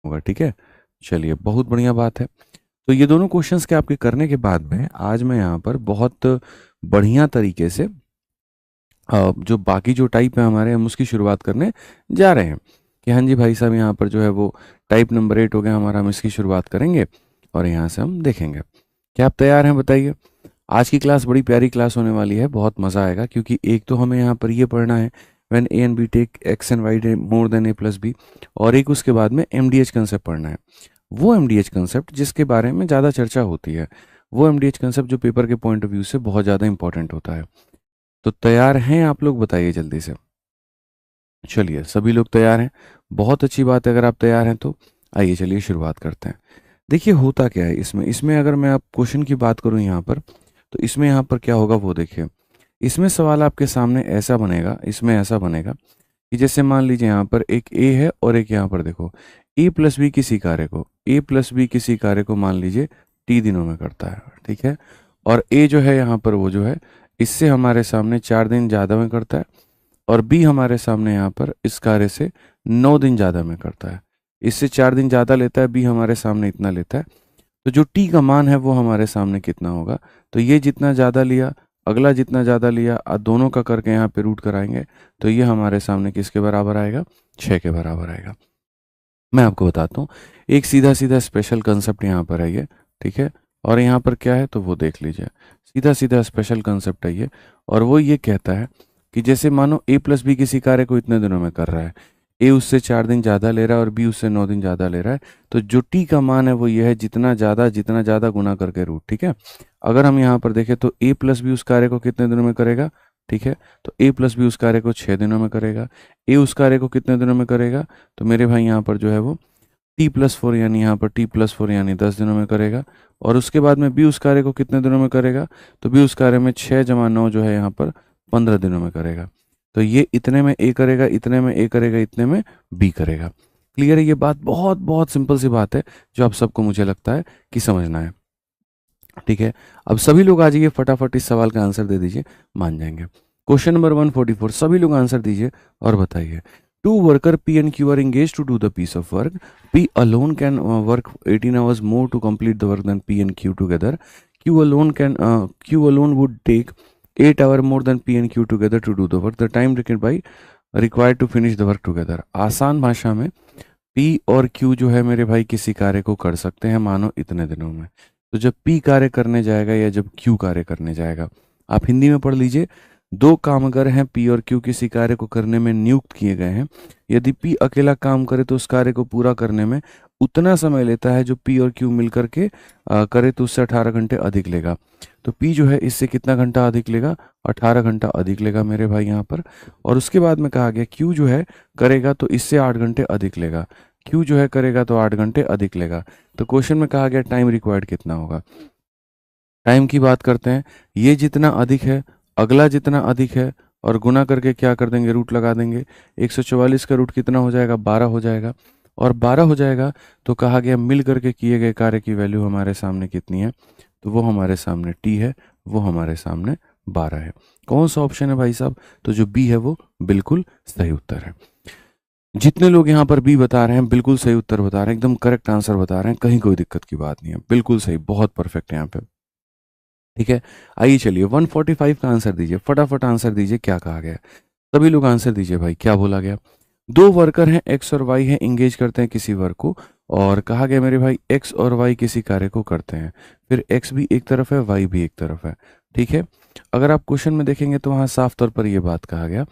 होगा। ठीक है, चलिए बहुत बढ़िया बात है। तो ये दोनों क्वेश्चंस के आपके करने के बाद में आज मैं यहाँ पर बहुत बढ़िया तरीके से जो बाकी जो टाइप है हमारे, हम उसकी शुरुआत करने जा रहे हैं। कि हाँ जी भाई साहब, यहाँ पर जो है वो टाइप नंबर 8 हो गया हमारा, हम इसकी शुरुआत करेंगे और यहाँ से हम देखेंगे। क्या आप तैयार हैं बताइए? आज की क्लास बड़ी प्यारी क्लास होने वाली है, बहुत मज़ा आएगा, क्योंकि एक तो हमें यहाँ पर ये पढ़ना है when A and B take X and Y more than A plus B, और एक उसके बाद में एमडीएच कंसेप्ट पढ़ना है। वो एमडीएच कंसेप्ट जिसके बारे में ज़्यादा चर्चा होती है, वो एमडीएच कंसेप्ट जो पेपर के पॉइंट ऑफ व्यू से बहुत ज़्यादा इंपॉर्टेंट होता है। तो तैयार हैं आप लोग? बताइए जल्दी से। चलिए सभी लोग तैयार हैं, बहुत अच्छी बात है। अगर आप तैयार हैं तो आइए चलिए शुरुआत करते हैं। देखिए होता क्या है इसमें इसमें अगर मैं आप क्वेश्चन की बात करूं यहाँ पर, तो इसमें यहाँ पर क्या होगा वो देखिए। इसमें सवाल आपके सामने ऐसा बनेगा, इसमें ऐसा बनेगा कि जैसे मान लीजिए यहाँ पर एक ए है और एक यहाँ पर देखो ए प्लस बी किसी कार्य को, ए प्लस बी किसी कार्य को मान लीजिए टी दिनों में करता है। ठीक है, और ए जो है यहाँ पर वो जो है इससे हमारे सामने 4 दिन ज़्यादा में करता है, और बी हमारे सामने यहाँ पर इस कार्य से 9 दिन ज़्यादा में करता है। इससे 4 दिन ज़्यादा लेता है, बी हमारे सामने इतना लेता है। तो जो टी का मान है वो हमारे सामने कितना होगा? तो ये जितना ज़्यादा लिया, अगला जितना ज़्यादा लिया, दोनों का करके यहाँ पे रूट कराएंगे, तो ये हमारे सामने किसके बराबर आएगा? 6 के बराबर आएगा। मैं आपको बताता हूँ, एक सीधा सीधा स्पेशल कंसेप्ट यहाँ पर है ये। ठीक है, और यहाँ पर क्या है तो वो देख लीजिए। सीधा सीधा स्पेशल कंसेप्ट है ये, और वो ये कहता है कि जैसे मानो ए प्लस बी किसी कार्य को इतने दिनों में कर रहा है, ए उससे 4 दिन ज़्यादा ले रहा है और बी उससे 9 दिन ज़्यादा ले रहा है, तो जो टी का मान है वो ये है जितना ज़्यादा गुना करके रूट। ठीक है, अगर हम यहाँ पर देखें तो ए प्लस बी उस कार्य को कितने दिनों में करेगा? ठीक है, तो ए प्लस बी उस कार्य को 6 दिनों में करेगा। ए उस कार्य को कितने दिनों में करेगा? तो मेरे भाई यहाँ पर जो है वो t+4 यानी यहाँ पर t+4 यानी 10 दिनों में करेगा। और उसके बाद में बी उस कार्य को कितने दिनों में करेगा? तो बी उस कार्य में 6 × 9 जो है यहाँ पर 15 दिनों में करेगा। तो ये इतने में ए करेगा, इतने में ए करेगा, इतने में बी करेगा। क्लियर है? ये बात बहुत बहुत सिंपल सी बात है जो आप सबको मुझे लगता है कि समझना है। ठीक है, अब सभी लोग आ जाइए, फटाफट इस सवाल का आंसर दे दीजिए, मान जाएंगे। क्वेश्चन नंबर 144, सभी लोग आंसर दीजिए और बताइए। Two worker P and Q are engaged to do the piece of work. P alone can work 18 hours more to complete the work than P and Q together. Q alone would take 8 hours more than P and Q together to do the work. The time required to finish the work together. आसान भाषा में P और Q जो है मेरे भाई किसी कार्य को कर सकते हैं मानो इतने दिनों में। तो जब P कार्य करने जाएगा या जब Q कार्य करने जाएगा, आप हिंदी में पढ़ लीजिए। दो कामगार हैं P और Q, किसी कार्य को करने में नियुक्त किए गए हैं। यदि P अकेला काम करे तो उस कार्य को पूरा करने में उतना समय लेता है जो P और Q मिलकर के करे तो उससे 18 घंटे अधिक लेगा। तो P जो है इससे कितना घंटा अधिक लेगा? 18 घंटा अधिक लेगा मेरे भाई यहाँ पर। और उसके बाद में कहा गया Q जो है करेगा तो इससे 8 घंटे अधिक लेगा। Q जो है करेगा तो 8 घंटे अधिक लेगा। तो क्वेश्चन में कहा गया टाइम रिक्वायर्ड कितना होगा? टाइम की बात करते हैं, ये जितना अधिक है, अगला जितना अधिक है, और गुना करके क्या कर देंगे? रूट लगा देंगे। 144 का रूट कितना हो जाएगा? 12 हो जाएगा। और 12 हो जाएगा तो कहा गया मिल करके किए गए कार्य की वैल्यू हमारे सामने कितनी है? तो वो हमारे सामने टी है, वो हमारे सामने 12 है। कौन सा ऑप्शन है भाई साहब? तो जो बी है वो बिल्कुल सही उत्तर है। जितने लोग यहाँ पर बी बता रहे हैं बिल्कुल सही उत्तर बता रहे हैं, एकदम करेक्ट आंसर बता रहे हैं, कहीं कोई दिक्कत की बात नहीं है, बिल्कुल सही, बहुत परफेक्ट है यहाँ पे। ठीक है, आइए चलिए 145 का आंसर दीजिए, फटाफट आंसर दीजिए, क्या कहा गया? सभी लोग आंसर दीजिए भाई, क्या बोला गया? दो वर्कर हैं एक्स और वाई हैं, इंगेज करते हैं किसी वर्क को, और कहा गया मेरे भाई एक्स और वाई किसी कार्य को करते हैं। फिर एक्स भी एक तरफ है, वाई भी एक तरफ है। ठीक है, अगर आप क्वेश्चन में देखेंगे तो वहाँ साफ तौर पर यह बात कहा गया,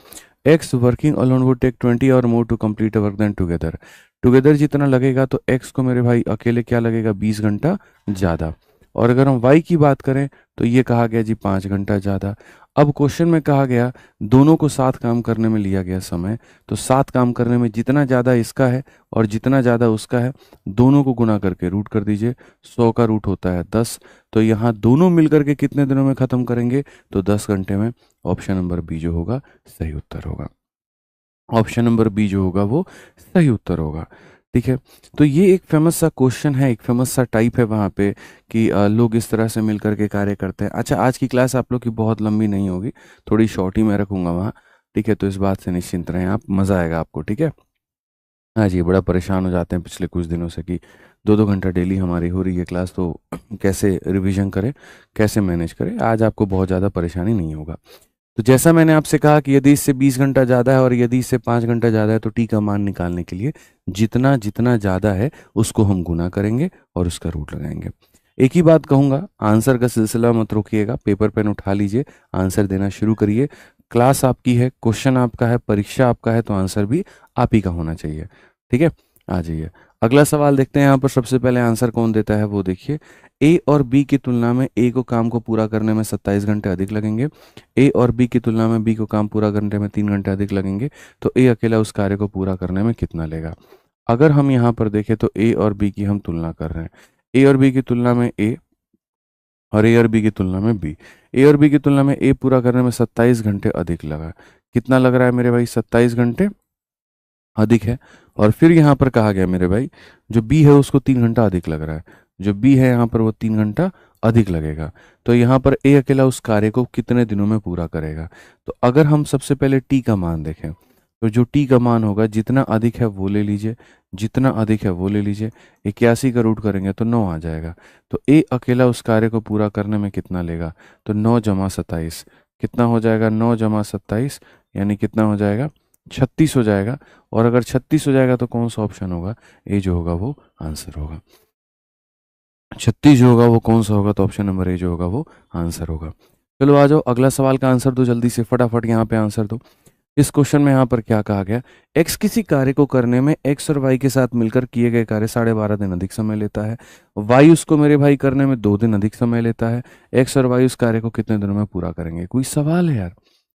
X working alone would take 20 और more to complete a work than together. Together जितना लगेगा तो एक्स को मेरे भाई अकेले क्या लगेगा? 20 घंटा ज़्यादा। और अगर हम वाई की बात करें तो ये कहा गया जी 5 घंटा ज़्यादा। अब क्वेश्चन में कहा गया दोनों को साथ काम करने में लिया गया समय, तो साथ काम करने में जितना ज़्यादा इसका है और जितना ज़्यादा उसका है, दोनों को गुना करके रूट कर दीजिए। 100 का रूट होता है 10, तो यहाँ दोनों मिलकर के कितने दिनों में ख़त्म करेंगे? तो 10 घंटे में। ऑप्शन नंबर बी जो होगा सही उत्तर होगा। ऑप्शन नंबर बी जो होगा वो सही उत्तर होगा। ठीक है, तो ये एक फेमस सा क्वेश्चन है, एक फेमस सा टाइप है वहाँ पे कि लोग इस तरह से मिलकर के कार्य करते हैं। अच्छा, आज की क्लास आप लोग की बहुत लंबी नहीं होगी, थोड़ी शॉर्ट ही मैं रखूंगा वहाँ। ठीक है, तो इस बात से निश्चिंत रहें आप, मज़ा आएगा आपको। ठीक है, हाँ जी, बड़ा परेशान हो जाते हैं पिछले कुछ दिनों से कि 2-2 घंटा डेली हमारी हो रही है क्लास, तो कैसे रिवीजन करें, कैसे मैनेज करें। आज आपको बहुत ज़्यादा परेशानी नहीं होगा। तो जैसा मैंने आपसे कहा कि यदि इससे 20 घंटा ज़्यादा है और यदि इससे 5 घंटा ज़्यादा है, तो टी का मान निकालने के लिए जितना जितना ज़्यादा है उसको हम गुना करेंगे और उसका रूट लगाएंगे। एक ही बात कहूँगा, आंसर का सिलसिला मत रोकिएगा, पेपर पेन उठा लीजिए, आंसर देना शुरू करिए। क्लास आपकी है, क्वेश्चन आपका है, परीक्षा आपका है, तो आंसर भी आप ही का होना चाहिए। ठीक है, आ जाइए। अगला सवाल देखते हैं। यहाँ पर सबसे पहले आंसर कौन देता है वो देखिए। ए और बी की तुलना में ए को काम को पूरा करने में 27 घंटे अधिक लगेंगे। ए और बी की तुलना में बी को काम पूरा करने में 3 घंटे अधिक लगेंगे। तो ए अकेला उस कार्य को पूरा करने में कितना लेगा। अगर हम यहाँ पर देखें तो ए और बी की हम तुलना कर रहे हैं। ए और बी की तुलना में ए और ए और बी की तुलना में बी। ए और बी की तुलना में ए पूरा करने में 27 घंटे अधिक लगा। कितना लग रहा है मेरे भाई, 27 घंटे अधिक है। और फिर यहाँ पर कहा गया मेरे भाई, जो बी है उसको 3 घंटा अधिक लग रहा है। जो बी है यहाँ पर वो 3 घंटा अधिक लगेगा। तो यहाँ पर ए अकेला उस कार्य को कितने दिनों में पूरा करेगा। तो अगर हम सबसे पहले टी का मान देखें, तो जो टी का मान होगा जितना अधिक है वो ले लीजिए, जितना अधिक है वो ले लीजिए। 81 का रूट करेंगे तो 9 आ जाएगा। तो ए अकेला उस कार्य को पूरा करने में कितना लेगा, तो 9 जमा 27 कितना हो जाएगा, 9 जमा 27 यानी कितना हो जाएगा, 36 हो जाएगा। और अगर 36 हो जाएगा तो कौन सा ऑप्शन होगा, ए जो होगा वो आंसर होगा। 36 जो होगा वो कौन सा होगा, तो ऑप्शन नंबर ए जो होगा वो आंसर होगा। चलो आ जाओ, अगला सवाल का आंसर दो जल्दी से, फटाफट यहाँ पे आंसर दो। इस क्वेश्चन में यहाँ पर क्या कहा गया, एक्स किसी कार्य को करने में एक्स और वाई के साथ मिलकर किए गए कार्य 12.5 दिन अधिक समय लेता है। वाई उसको मेरे भाई करने में 2 दिन अधिक समय लेता है। एक्स और वाई उस कार्य को कितने दिनों में पूरा करेंगे। कोई सवाल है यार,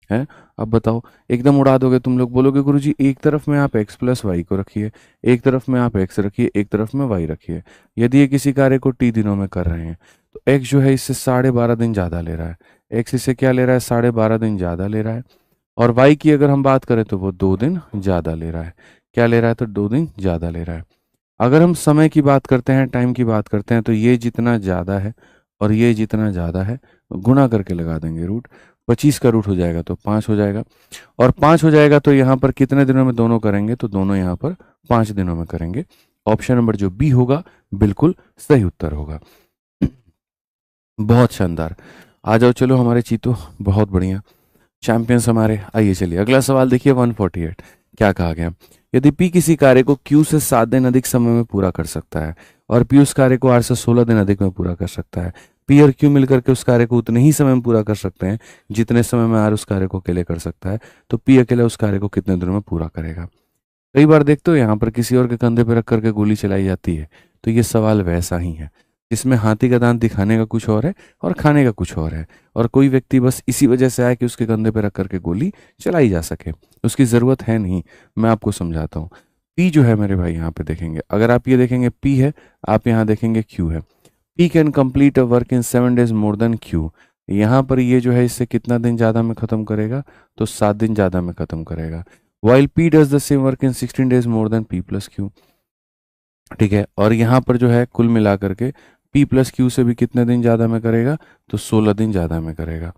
है। अब बताओ, एकदम उड़ा दोगे तुम लोग, बोलोगे गुरुजी एक तरफ में आप x प्लस वाई को रखिए, एक तरफ में आप x रखिए, एक तरफ में y रखिए। यदि ये किसी कार्य को t दिनों में कर रहे हैं तो x जो है इससे 12.5 दिन ज़्यादा ले रहा है। x इससे क्या ले रहा है, 12.5 दिन ज़्यादा ले रहा है। और y की अगर हम बात करें तो वो 2 दिन ज़्यादा ले रहा है। क्या ले रहा है, तो 2 दिन ज़्यादा ले रहा है। अगर हम समय की बात करते हैं, टाइम की बात करते हैं, तो ये जितना ज़्यादा है और ये जितना ज़्यादा है गुणा करके लगा देंगे रूट। 25 का रूट हो जाएगा तो 5 हो जाएगा। और 5 हो जाएगा तो यहाँ पर कितने दिनों में दोनों करेंगे, तो दोनों यहाँ पर 5 दिनों में करेंगे। ऑप्शन नंबर जो बी होगा बिल्कुल सही उत्तर होगा। बहुत शानदार। आ जाओ चलो हमारे चीतो, बहुत बढ़िया चैंपियंस हमारे। आइए चलिए अगला सवाल देखिए, 148 क्या कहा गया। यदि पी किसी कार्य को क्यू से 7 दिन अधिक समय में पूरा कर सकता है और पी उस कार्य को आर से 16 दिन अधिक में पूरा कर सकता है, पी और क्यू मिलकर के उस कार्य को उतने ही समय में पूरा कर सकते हैं जितने समय में आर उस कार्य को अकेले कर सकता है, तो पी अकेले उस कार्य को कितने दिनों में पूरा करेगा। कई बार देखते हो यहाँ पर किसी और के कंधे पर रख करके गोली चलाई जाती है, तो ये सवाल वैसा ही है जिसमें हाथी का दांत दिखाने का कुछ और है और खाने का कुछ और है। और कोई व्यक्ति बस इसी वजह से आया कि उसके कंधे पर रख करके गोली चलाई जा सके, उसकी ज़रूरत है नहीं। मैं आपको समझाता हूँ। पी जो है मेरे भाई यहाँ पे देखेंगे, अगर आप ये देखेंगे पी है, आप यहाँ देखेंगे क्यू है। P can complete a work in 7 days more than Q. यहाँ पर ये जो है इससे कितना दिन ज़्यादा में ख़त्म करेगा, तो 7 दिन ज़्यादा में ख़त्म करेगा। While P does the same work in 16 days more than P plus Q. ठीक है, और यहाँ पर जो है कुल मिला करके P प्लस क्यू से भी कितने दिन ज़्यादा में करेगा, तो 16 दिन ज़्यादा में करेगा।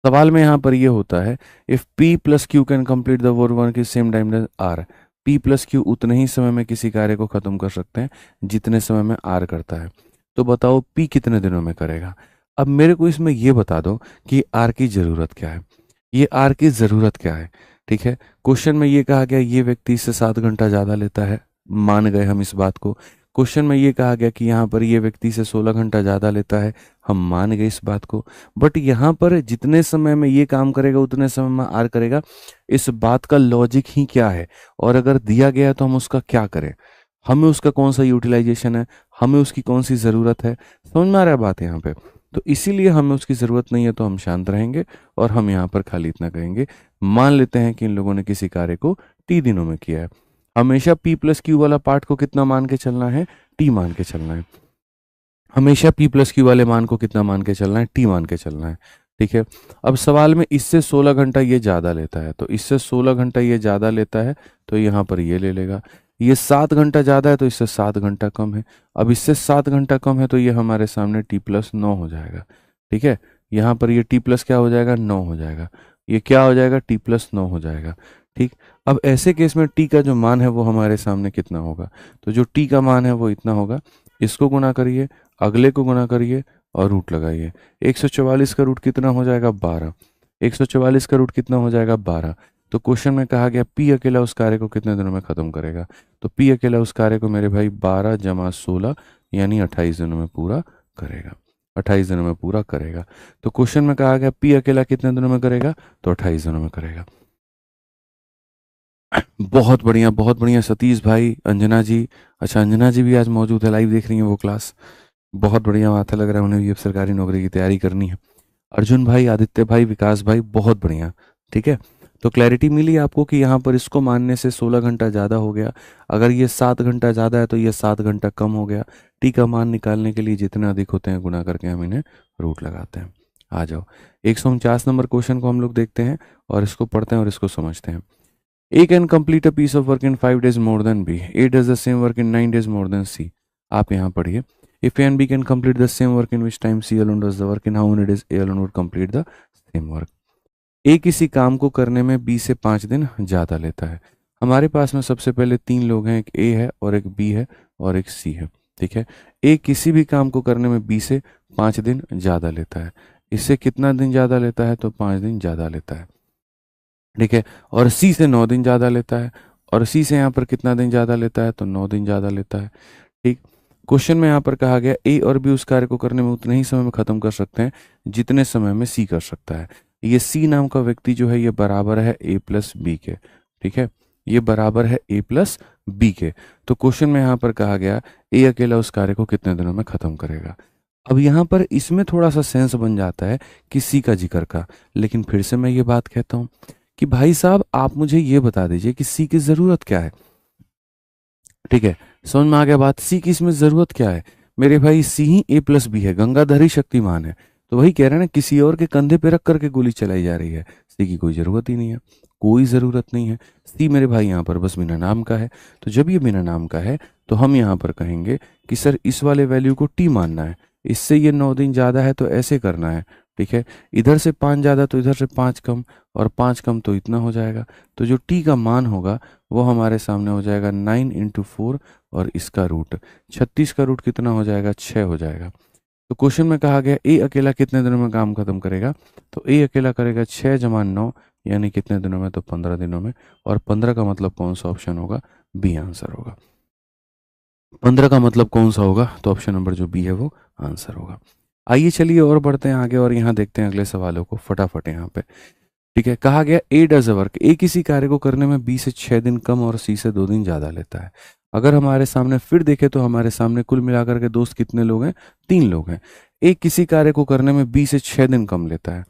सवाल में यहाँ पर ये होता है, if P plus Q can complete the work की same time as R, P plus Q उतने ही समय में किसी कार्य को खत्म कर सकते हैं जितने समय में R करता है। तो बताओ P कितने दिनों में करेगा। अब मेरे को इसमें ये बता दो कि R की ज़रूरत क्या है, ये R की ज़रूरत क्या है। ठीक है, क्वेश्चन में ये कहा गया ये व्यक्ति इससे 7 घंटा ज़्यादा लेता है, मान गए हम इस बात को। क्वेश्चन में ये कहा गया कि यहाँ पर ये व्यक्ति से 16 घंटा ज़्यादा लेता है, हम मान गए इस बात को। बट यहाँ पर जितने समय में ये काम करेगा उतने समय में आर करेगा, इस बात का लॉजिक ही क्या है, और अगर दिया गया है तो हम उसका क्या करें, हमें उसका कौन सा यूटिलाइजेशन है, हमें उसकी कौन सी ज़रूरत है। समझ में आ रहा है बात यहाँ पे। तो इसीलिए हमें उसकी ज़रूरत नहीं है तो हम शांत रहेंगे और हम यहाँ पर खाली इतना कहेंगे, मान लेते हैं कि इन लोगों ने किसी कार्य को टी दिनों में किया है। हमेशा P प्लस क्यू वाला पार्ट को कितना मान के चलना है, T मान के चलना है। हमेशा P प्लस क्यू वाले मान को कितना मान के चलना है, T मान के चलना है। ठीक है, अब सवाल में इससे 16 घंटा ये ज़्यादा लेता है, तो इससे 16 घंटा ये ज़्यादा लेता है तो यहाँ पर ये ले लेगा। ये 7 घंटा ज़्यादा है तो इससे 7 घंटा कम है। अब इससे 7 घंटा कम है तो ये हमारे सामने T प्लस 9 हो जाएगा। ठीक है, यहाँ पर ये T प्लस क्या हो जाएगा, 9 हो जाएगा। ये क्या हो जाएगा, T प्लस 9 हो जाएगा। ठीक। अब ऐसे केस में टी का जो मान है वो हमारे सामने कितना होगा, तो जो टी का मान है वो इतना होगा, इसको गुना करिए, अगले को गुना करिए और रूट लगाइए। 144 का रूट कितना हो जाएगा, 12। 144 का रूट कितना हो जाएगा, 12। तो क्वेश्चन में कहा गया पी अकेला उस कार्य को कितने दिनों में खत्म करेगा, तो पी अकेला उस कार्य को मेरे भाई 12 जमा 16 यानी 28 दिनों में पूरा करेगा। 28 दिनों में पूरा करेगा। तो क्वेश्चन में कहा गया पी अकेला कितने दिनों में करेगा, तो 28 दिनों में करेगा। बहुत बढ़िया सतीश भाई, अंजना जी। अच्छा, अंजना जी भी आज मौजूद है, लाइव देख रही हैं वो क्लास। बहुत बढ़िया बात है, लग रहा है उन्हें भी अब सरकारी नौकरी की तैयारी करनी है। अर्जुन भाई, आदित्य भाई, विकास भाई, बहुत बढ़िया। ठीक है, तो क्लैरिटी मिली आपको कि यहाँ पर इसको मानने से 16 घंटा ज़्यादा हो गया, अगर ये 7 घंटा ज़्यादा है तो ये 7 घंटा कम हो गया। टी का मान निकालने के लिए जितने अधिक होते हैं गुना करके हम इन्हें रूट लगाते हैं। आ जाओ, 149 नंबर क्वेश्चन को हम लोग देखते हैं और इसको पढ़ते हैं और इसको समझते हैं। A can complete a piece of work in 5 days more than B. A does the same work in 9 days more than C. आप यहाँ पढ़िए, if A and B can complete the same work in which time C alone does the work, in how many days A alone would complete the same work. A किसी काम को करने में B से 5 दिन ज़्यादा लेता है। हमारे पास में सबसे पहले 3 लोग हैं, एक A है और एक B है और एक C है। ठीक है, A किसी भी काम को करने में B से 5 दिन ज़्यादा लेता है। इससे कितना दिन ज़्यादा लेता है, तो 5 दिन ज़्यादा लेता है। ठीक है, और सी से 9 दिन ज़्यादा लेता है, और सी से यहाँ पर कितना दिन ज़्यादा लेता है, तो 9 दिन ज़्यादा लेता है। ठीक, क्वेश्चन में यहाँ पर कहा गया ए और बी उस कार्य को करने में उतने ही समय में खत्म कर सकते हैं जितने समय में सी कर सकता है। ये सी नाम का व्यक्ति जो है ये बराबर है ए प्लस बी के। ठीक है, ये बराबर है ए प्लस बी के। तो क्वेश्चन में यहाँ पर कहा गया ए अकेला उस कार्य को कितने दिनों में खत्म करेगा। अब यहाँ पर इसमें थोड़ा सा सेंस बन जाता है कि सी का जिक्र का, लेकिन फिर से मैं ये बात कहता हूँ कि भाई साहब आप मुझे ये बता दीजिए कि सी की जरूरत क्या है। ठीक है, समझ में आ गया बात, सी की इसमें जरूरत क्या है। मेरे भाई सी ही ए प्लस बी है, गंगाधर ही शक्तिमान है। तो वही कह रहे हैं ना, किसी और के कंधे पे रख करके गोली चलाई जा रही है, सी की कोई जरूरत ही नहीं है, कोई जरूरत नहीं है। सी मेरे भाई यहाँ पर बस बिना नाम का है। तो जब ये बिना नाम का है तो हम यहाँ पर कहेंगे कि सर इस वाले वैल्यू को टी मानना है, इससे ये 9 दिन ज्यादा है तो ऐसे करना है। ठीक है, इधर से 5 ज्यादा तो इधर से 5 कम, और 5 कम तो इतना हो जाएगा। तो जो टी का मान होगा वो हमारे सामने हो जाएगा 9 इंटू 4 और इसका रूट 36 का रूट कितना हो जाएगा, 6 हो जाएगा। तो क्वेश्चन में कहा गया ए अकेला कितने दिनों में काम खत्म करेगा, तो ए अकेला करेगा 6 जमा 9 यानी कितने दिनों में, तो 15 दिनों में। और 15 का मतलब कौन सा ऑप्शन होगा, बी आंसर होगा। 15 का मतलब कौन सा होगा, तो ऑप्शन नंबर जो बी है वो आंसर होगा। आइए चलिए और बढ़ते हैं आगे और यहाँ देखते हैं अगले सवालों को फटाफट यहाँ पे। ठीक है, कहा गया ए डज वर्क, ए किसी कार्य को करने में बी से 6 दिन कम और सी से 2 दिन ज़्यादा लेता है। अगर हमारे सामने फिर देखें तो हमारे सामने कुल मिलाकर के दोस्त कितने लोग हैं, 3 लोग हैं। ए किसी कार्य को करने में बी से 6 दिन कम लेता है,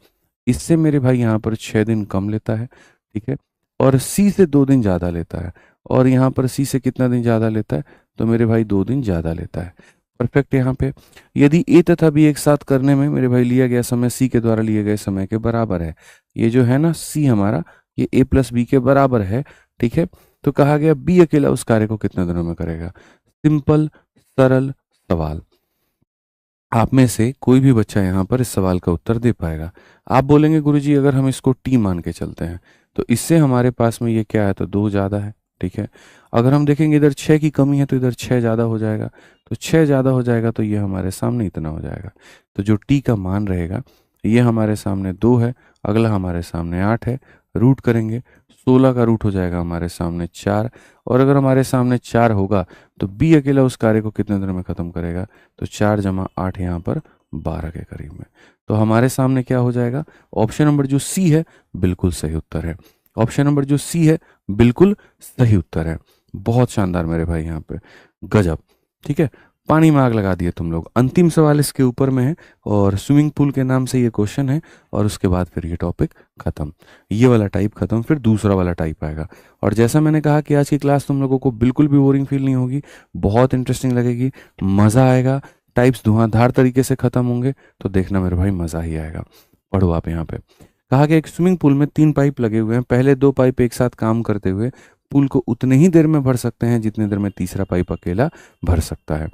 इससे मेरे भाई यहाँ पर 6 दिन कम लेता है। ठीक है, और सी से 2 दिन ज़्यादा लेता है, और यहाँ पर सी से कितना दिन ज़्यादा लेता है, तो मेरे भाई 2 दिन ज़्यादा लेता है। परफेक्ट। यहाँ पे यदि ए तथा बी एक साथ करने में मेरे भाई लिया गया समय सी के द्वारा लिए गए समय के बराबर है, ये जो है ना सी हमारा, ये ए प्लस बी के बराबर है। ठीक है, तो कहा गया बी अकेला उस कार्य को कितने दिनों में करेगा। सिंपल सरल सवाल, आप में से कोई भी बच्चा यहाँ पर इस सवाल का उत्तर दे पाएगा। आप बोलेंगे गुरुजी अगर हम इसको टी मान के चलते हैं तो इससे हमारे पास में ये क्या है, तो 2 ज़्यादा है। ठीक है, अगर हम देखेंगे इधर 6 की कमी है तो इधर 6 ज़्यादा हो जाएगा, तो 6 ज़्यादा हो जाएगा तो ये हमारे सामने इतना हो जाएगा। तो जो टी का मान रहेगा ये हमारे सामने 2 है, अगला हमारे सामने 8 है, रूट करेंगे 16 का रूट हो जाएगा हमारे सामने 4, और अगर हमारे सामने 4 होगा तो बी अकेला उस कार्य को कितने दिनों में खत्म करेगा, तो 4 जमा 8 यहाँ पर 12 के करीब में। तो हमारे सामने क्या हो जाएगा, ऑप्शन नंबर जो सी है बिल्कुल सही उत्तर है। ऑप्शन नंबर जो सी है बिल्कुल सही उत्तर है। बहुत शानदार मेरे भाई, यहाँ पे गजब। ठीक है, पानी में आग लगा दिए तुम लोग। अंतिम सवाल इसके ऊपर में है और स्विमिंग पूल के नाम से ये क्वेश्चन है, और उसके बाद फिर ये टॉपिक खत्म, ये वाला टाइप खत्म, फिर दूसरा वाला टाइप आएगा। और जैसा मैंने कहा कि आज की क्लास तुम लोगों को बिल्कुल भी बोरिंग फील नहीं होगी, बहुत इंटरेस्टिंग लगेगी, मज़ा आएगा। टाइप्स धुआंधार तरीके से खत्म होंगे, तो देखना मेरे भाई मज़ा ही आएगा। पढ़ो आप यहाँ पे। कहा गया एक स्विमिंग पूल में 3 पाइप लगे हुए हैं, पहले 2 पाइप एक साथ काम करते हुए पूल को उतने ही देर में भर सकते हैं जितनी देर में तीसरा पाइप अकेला भर सकता है।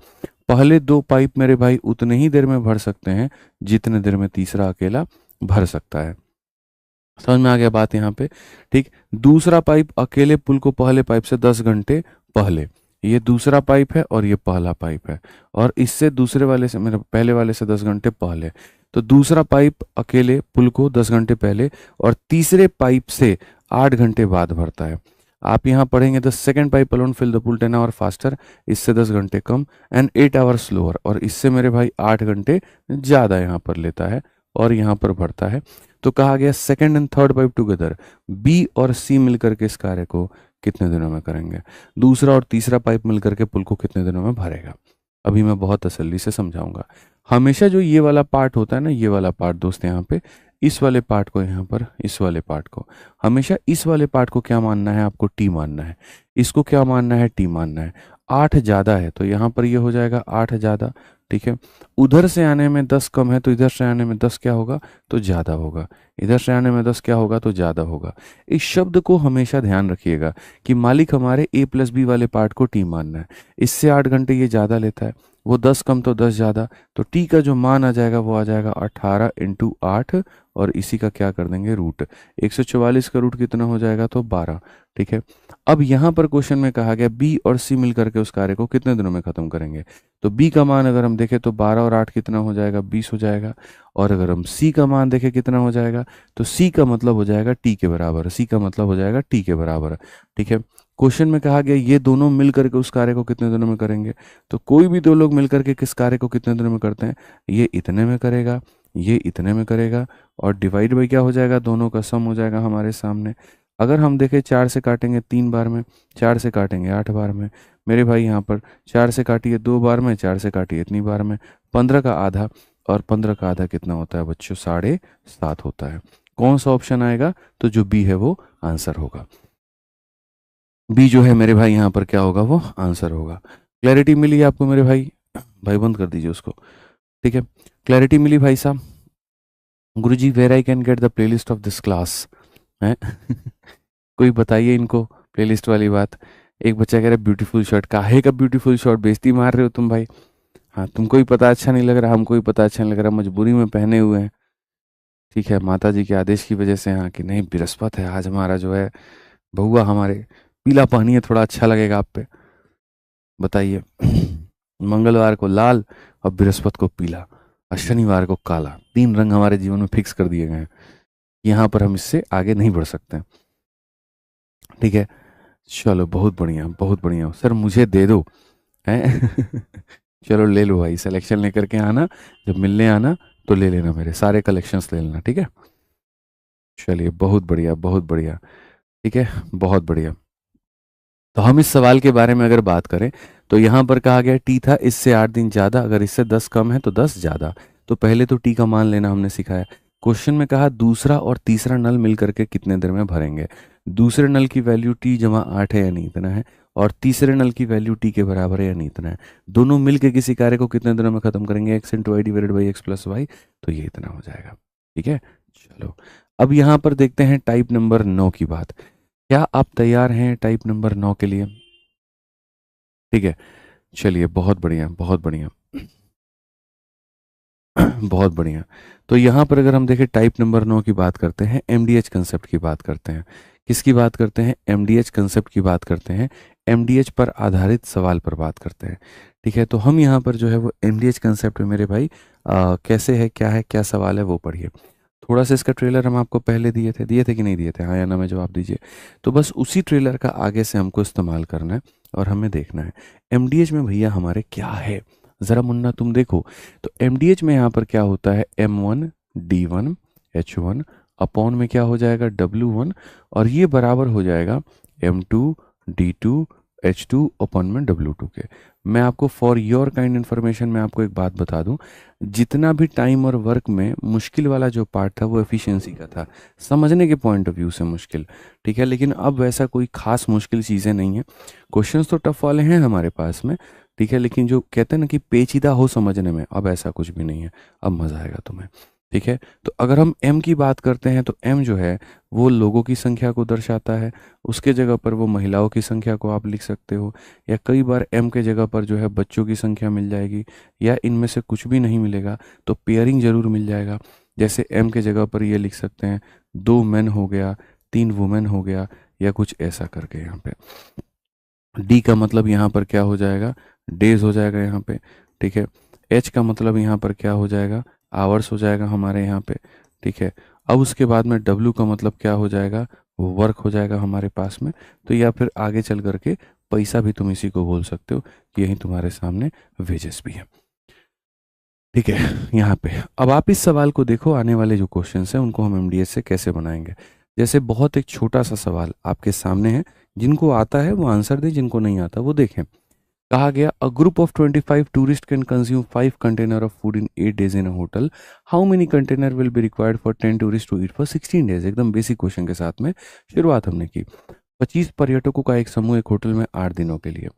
पहले 2 पाइप मेरे भाई उतने ही देर में भर सकते हैं जितने देर में तीसरा अकेला भर सकता है। समझ में आ गया बात यहाँ पे? ठीक। दूसरा पाइप अकेले पुल को पहले पाइप से 10 घंटे पहले, ये दूसरा पाइप है और ये पहला पाइप है, और इससे दूसरे वाले से, मेरे पहले वाले से 10 घंटे पहले। तो दूसरा पाइप अकेले पुल को 10 घंटे पहले और तीसरे पाइप से 8 घंटे बाद भरता है। आप यहाँ पढ़ेंगे the second pipe alone fill the pool 10 hour faster, इससे 10 घंटे कम, एंड 8 आवर स्लोअर, और इससे मेरे भाई 8 घंटे ज़्यादा यहाँ पर लेता है और यहाँ पर भरता है। तो कहा गया second and third pipe together, B और सी मिलकर के इस कार्य को कितने दिनों में करेंगे? दूसरा और तीसरा पाइप मिलकर के पुल को कितने दिनों में भरेगा? अभी मैं बहुत तसल्ली से समझाऊंगा। हमेशा जो ये वाला पार्ट होता है ना, ये वाला पार्ट दोस्त, यहाँ पे इस वाले पार्ट को, यहाँ पर इस वाले पार्ट को, हमेशा इस वाले पार्ट को क्या मानना है आपको? टी मानना है। इसको क्या मानना है? टी मानना है। 8 ज़्यादा है तो यहाँ पर ये हो जाएगा 8 ज़्यादा, ठीक है। उधर से आने में 10 कम है तो इधर से आने में 10 क्या होगा? तो ज़्यादा होगा। इधर से आने में 10 क्या होगा? तो ज़्यादा होगा। इस शब्द को हमेशा ध्यान रखिएगा कि मालिक हमारे ए प्लस बी वाले पार्ट को टी मानना है। इससे 8 घंटे ये ज़्यादा लेता है, वो 10 कम तो 10 ज़्यादा, तो टी का जो मान आ जाएगा वो आ जाएगा 18 इंटू 8, और इसी का क्या कर देंगे? रूट। 144 का रूट कितना हो जाएगा? तो 12, ठीक है। अब यहाँ पर क्वेश्चन में कहा गया बी और सी मिलकर के उस कार्य को कितने दिनों में खत्म करेंगे? तो बी का मान अगर हम देखें तो 12 और 8 कितना हो जाएगा? 20 हो जाएगा। और अगर हम सी का मान देखें कितना हो जाएगा, तो सी का मतलब हो जाएगा टी के बराबर, सी का मतलब हो जाएगा टी के बराबर, ठीक है। क्वेश्चन में कहा गया ये दोनों मिलकर के उस कार्य को कितने दिनों में करेंगे? तो कोई भी दो लोग मिलकर के किस कार्य को कितने दिनों में करते हैं? ये इतने में करेगा, ये इतने में करेगा, और डिवाइड बाई क्या हो जाएगा? दोनों का सम हो जाएगा हमारे सामने। अगर हम देखें 4 से काटेंगे 3 बार में, 4 से काटेंगे 8 बार में, मेरे भाई यहाँ पर 4 से काटिए 2 बार में, 4 से काटिए इतनी बार में, 15 का आधा, और 15 का आधा कितना होता है बच्चों? 7.5 होता है। कौन सा ऑप्शन आएगा? तो जो बी है वो आंसर होगा। बी जो है मेरे भाई यहाँ पर क्या होगा? वो आंसर होगा। क्लैरिटी मिली आपको मेरे भाई? भाई बंद कर दीजिए उसको, ठीक है। क्लैरिटी मिली भाई साहब? गुरुजी where I can get the playlist of this class है? कोई बताइए इनको प्लेलिस्ट वाली बात। एक बच्चा कह रहा है ब्यूटीफुल शर्ट। काहे का ब्यूटीफुल शर्ट? बेइज्जती मार रहे हो तुम भाई। हाँ, तुमको ही पता अच्छा नहीं लग रहा, हमको ही पता अच्छा नहीं लग रहा, मजबूरी में पहने हुए हैं, ठीक है, माता जी के आदेश की वजह से। हाँ कि नहीं, बृहस्पति है आज हमारा जो है, बहुआ हमारे, पीला पहनिए थोड़ा अच्छा लगेगा आप पे, बताइए। मंगलवार को लाल और बृहस्पति को पीला और शनिवार को काला, 3 रंग हमारे जीवन में फिक्स कर दिए गए हैं। यहाँ पर हम इससे आगे नहीं बढ़ सकते, ठीक है। चलो बहुत बढ़िया, बहुत बढ़िया सर, मुझे दे दो हैं। चलो ले लो भाई, सिलेक्शन लेकर के आना, जब मिलने आना तो ले लेना, मेरे सारे कलेक्शंस ले लेना, ठीक है। चलिए बहुत बढ़िया, बहुत बढ़िया, ठीक है, बहुत बढ़िया। तो हम इस सवाल के बारे में अगर बात करें तो यहाँ पर कहा गया टी था, इससे 8 दिन ज़्यादा, अगर इससे 10 कम है तो 10 ज़्यादा। तो पहले तो टी का मान लेना हमने सिखाया। क्वेश्चन में कहा दूसरा और तीसरा नल मिलकर के कितने देर में भरेंगे? दूसरे नल की वैल्यू टी जमा 8 है या नहीं इतना है, और तीसरे नल की वैल्यू टी के बराबर है या नहीं इतना है। दोनों मिल के किसी कार्य को कितने दिनों में खत्म करेंगे? X into Y divided by X plus Y, तो ये इतना हो जाएगा, ठीक है। चलो अब यहाँ पर देखते हैं टाइप नंबर 9 की बात। क्या आप तैयार हैं टाइप नंबर 9 के लिए? ठीक है, चलिए बहुत बढ़िया, बहुत बढ़िया। बहुत बढ़िया। तो यहाँ पर अगर हम देखें टाइप नंबर 9 की बात करते हैं, एमडीएच कंसेप्ट की बात करते हैं। किसकी बात करते हैं? एमडीएच कंसेप्ट की बात करते हैं, एमडीएच पर आधारित सवाल पर बात करते हैं, ठीक है। तो हम यहाँ पर जो है वो एमडीएच कंसेप्ट में मेरे भाई कैसे है, क्या है, क्या सवाल है वो पढ़िए। थोड़ा सा इसका ट्रेलर हम आपको पहले दिए थे कि नहीं दिए थे? हाँ या ना में जवाब दीजिए। तो बस उसी ट्रेलर का आगे से हमको इस्तेमाल करना है और हमें देखना है एमडीएच में भैया हमारे क्या है। ज़रा मुन्ना तुम देखो, तो एमडीएच में यहाँ पर क्या होता है? M1 D1 H1 अपॉन में क्या हो जाएगा? W1, और ये बराबर हो जाएगा M2 D2 H2 अपॉन में W2 के। मैं आपको फॉर योर काइंड इन्फॉर्मेशन में आपको एक बात बता दूं, जितना भी टाइम और वर्क में मुश्किल वाला जो पार्ट था वो एफिशिएंसी का था, समझने के पॉइंट ऑफ व्यू से मुश्किल, ठीक है। लेकिन अब वैसा कोई खास मुश्किल चीज़ें नहीं है। क्वेश्चंस तो टफ वाले हैं हमारे पास में, ठीक है, लेकिन जो कहते हैं ना कि पेचीदा हो समझने में, अब ऐसा कुछ भी नहीं है, अब मज़ा आएगा तुम्हें, ठीक है। तो अगर हम m की बात करते हैं तो m जो है वो लोगों की संख्या को दर्शाता है, उसके जगह पर वो महिलाओं की संख्या को आप लिख सकते हो, या कई बार m के जगह पर जो है बच्चों की संख्या मिल जाएगी, या इनमें से कुछ भी नहीं मिलेगा तो पेयरिंग जरूर मिल जाएगा। जैसे एम के जगह पर ये लिख सकते हैं 2 मेन हो गया, 3 वुमेन हो गया, या कुछ ऐसा करके यहाँ पे। डी का मतलब यहाँ पर क्या हो जाएगा, डेज हो जाएगा यहाँ पे, ठीक है। एच का मतलब यहाँ पर क्या हो जाएगा, आवर्स हो जाएगा हमारे यहाँ पे, ठीक है। अब उसके बाद में डब्ल्यू का मतलब क्या हो जाएगा, वर्क हो जाएगा हमारे पास में। तो या फिर आगे चल करके पैसा भी तुम इसी को बोल सकते हो कि यही तुम्हारे सामने वेजेस भी है, ठीक है। यहाँ पे अब आप इस सवाल को देखो, आने वाले जो क्वेश्चंस हैं उनको हम एमडीएस से कैसे बनाएंगे। जैसे बहुत एक छोटा सा सवाल आपके सामने है, जिनको आता है वो आंसर दे, जिनको नहीं आता वो देखें। कहा गया a group of 25 tourist can consume 5 container of food in 8 days in a hotel, how many container will be required for 10 tourist to eat for 16 days. एकदम बेसिक क्वेश्चन के साथ में शुरुआत हमने की। 25 पर्यटकों का एक समूह एक होटल में 8 दिनों के लिए।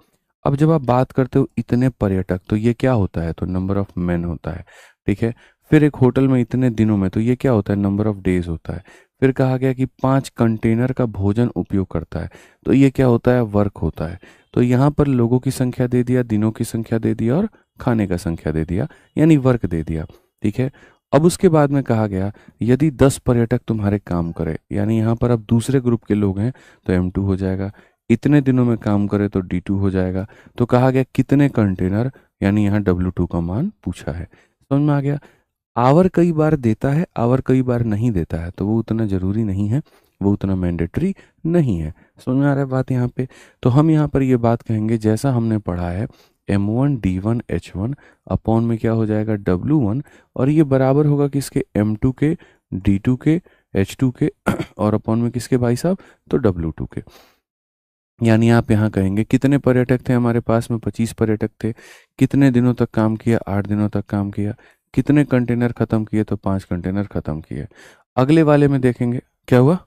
अब जब आप बात करते हो इतने पर्यटक, तो ये क्या होता है, तो नंबर ऑफ मैन होता है, ठीक है। फिर एक होटल में इतने दिनों में, तो ये क्या होता है, नंबर ऑफ डेज होता है। फिर कहा गया कि 5 कंटेनर का भोजन उपयोग करता है, तो ये क्या होता है, वर्क होता है। तो यहाँ पर लोगों की संख्या दे दिया, दिनों की संख्या दे दिया और खाने का संख्या दे दिया, यानी वर्क दे दिया, ठीक है। अब उसके बाद में कहा गया यदि 10 पर्यटक तुम्हारे काम करे, यानी यहाँ पर अब दूसरे ग्रुप के लोग हैं, तो M2 हो जाएगा। इतने दिनों में काम करे तो D2 हो जाएगा। तो कहा गया कितने कंटेनर, यानी यहाँ W2 का मान पूछा है। समझ में आ गया। आवर कई बार देता है, आवर कई बार नहीं देता है, तो वो उतना जरूरी नहीं है, वो उतना मैंडेटरी नहीं है। समझ में आ रहा है बात यहाँ पे। तो हम यहाँ पर ये बात कहेंगे जैसा हमने पढ़ा है, M1 D1 H1 अपॉन में क्या हो जाएगा, W1, और ये बराबर होगा किसके, M2 के, D2 के, H2 के और अपॉन में किसके भाई साहब, तो W2 के। यानी आप यहाँ कहेंगे कितने पर्यटक थे हमारे पास में, 25 पर्यटक थे। कितने दिनों तक काम किया, 8 दिनों तक काम किया। कितने कंटेनर खत्म किए, तो 5 कंटेनर खत्म किए। अगले वाले में देखेंगे क्या हुआ,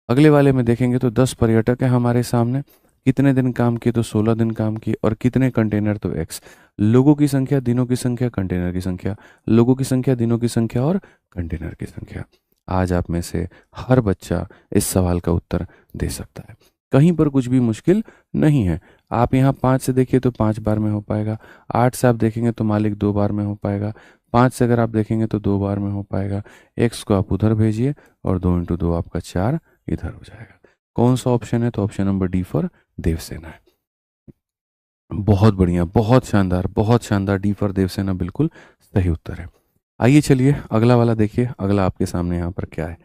अगले वाले में देखेंगे तो 10 पर्यटक है हमारे सामने। कितने दिन काम किए, तो 16 दिन काम किए। और कितने कंटेनर, तो एक्स। लोगों की संख्या, दिनों की संख्या, कंटेनर की संख्या, लोगों की संख्या, दिनों की संख्या और कंटेनर की संख्या। आज आप में से हर बच्चा इस सवाल का उत्तर दे सकता है, कहीं पर कुछ भी मुश्किल नहीं है। आप यहाँ 5 से देखिए तो 5 बार में हो पाएगा। 8 से आप देखेंगे तो मालिक 2 बार में हो पाएगा। 5 से अगर आप देखेंगे तो 2 बार में हो पाएगा। एक्स को आप उधर भेजिए और 2 × 2 आपका 4 इधर हो जाएगा। कौन सा ऑप्शन है, तो option number D for Devsena है। बहुत बढ़िया, बहुत शानदार, बहुत शानदार, डी फॉर देवसेना बिल्कुल सही उत्तर है। आइए चलिए अगला वाला देखिए। अगला आपके सामने यहाँ पर क्या है,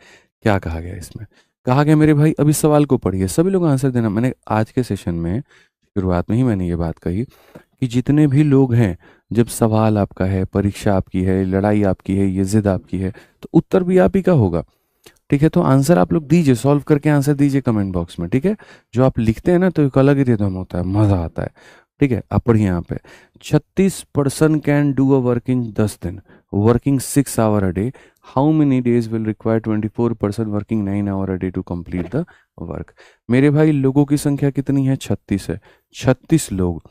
क्या कहा गया इसमें। कहा गया मेरे भाई अब इस सवाल को पढ़िए, सभी लोग आंसर देना। मैंने आज के सेशन में शुरुआत में ही मैंने ये बात कही कि जितने भी लोग हैं, जब सवाल आपका है, परीक्षा आपकी है, लड़ाई आपकी है, ये जिद आपकी है, तो उत्तर भी आप ही का होगा, ठीक है। तो आंसर आप लोग दीजिए, सॉल्व करके आंसर दीजिए कमेंट बॉक्स में, ठीक है। जो आप लिखते हैं ना, तो एक अलग ही रिदम होता है, मजा आता है, ठीक है। आप पढ़िए यहाँ पे, 36 person can do a work in 10 दिन, working 6 hour a day, how many days will require 24 person working 9 hour a day to complete the work. मेरे भाई लोगों की संख्या कितनी है, 36 है, 36 लोग,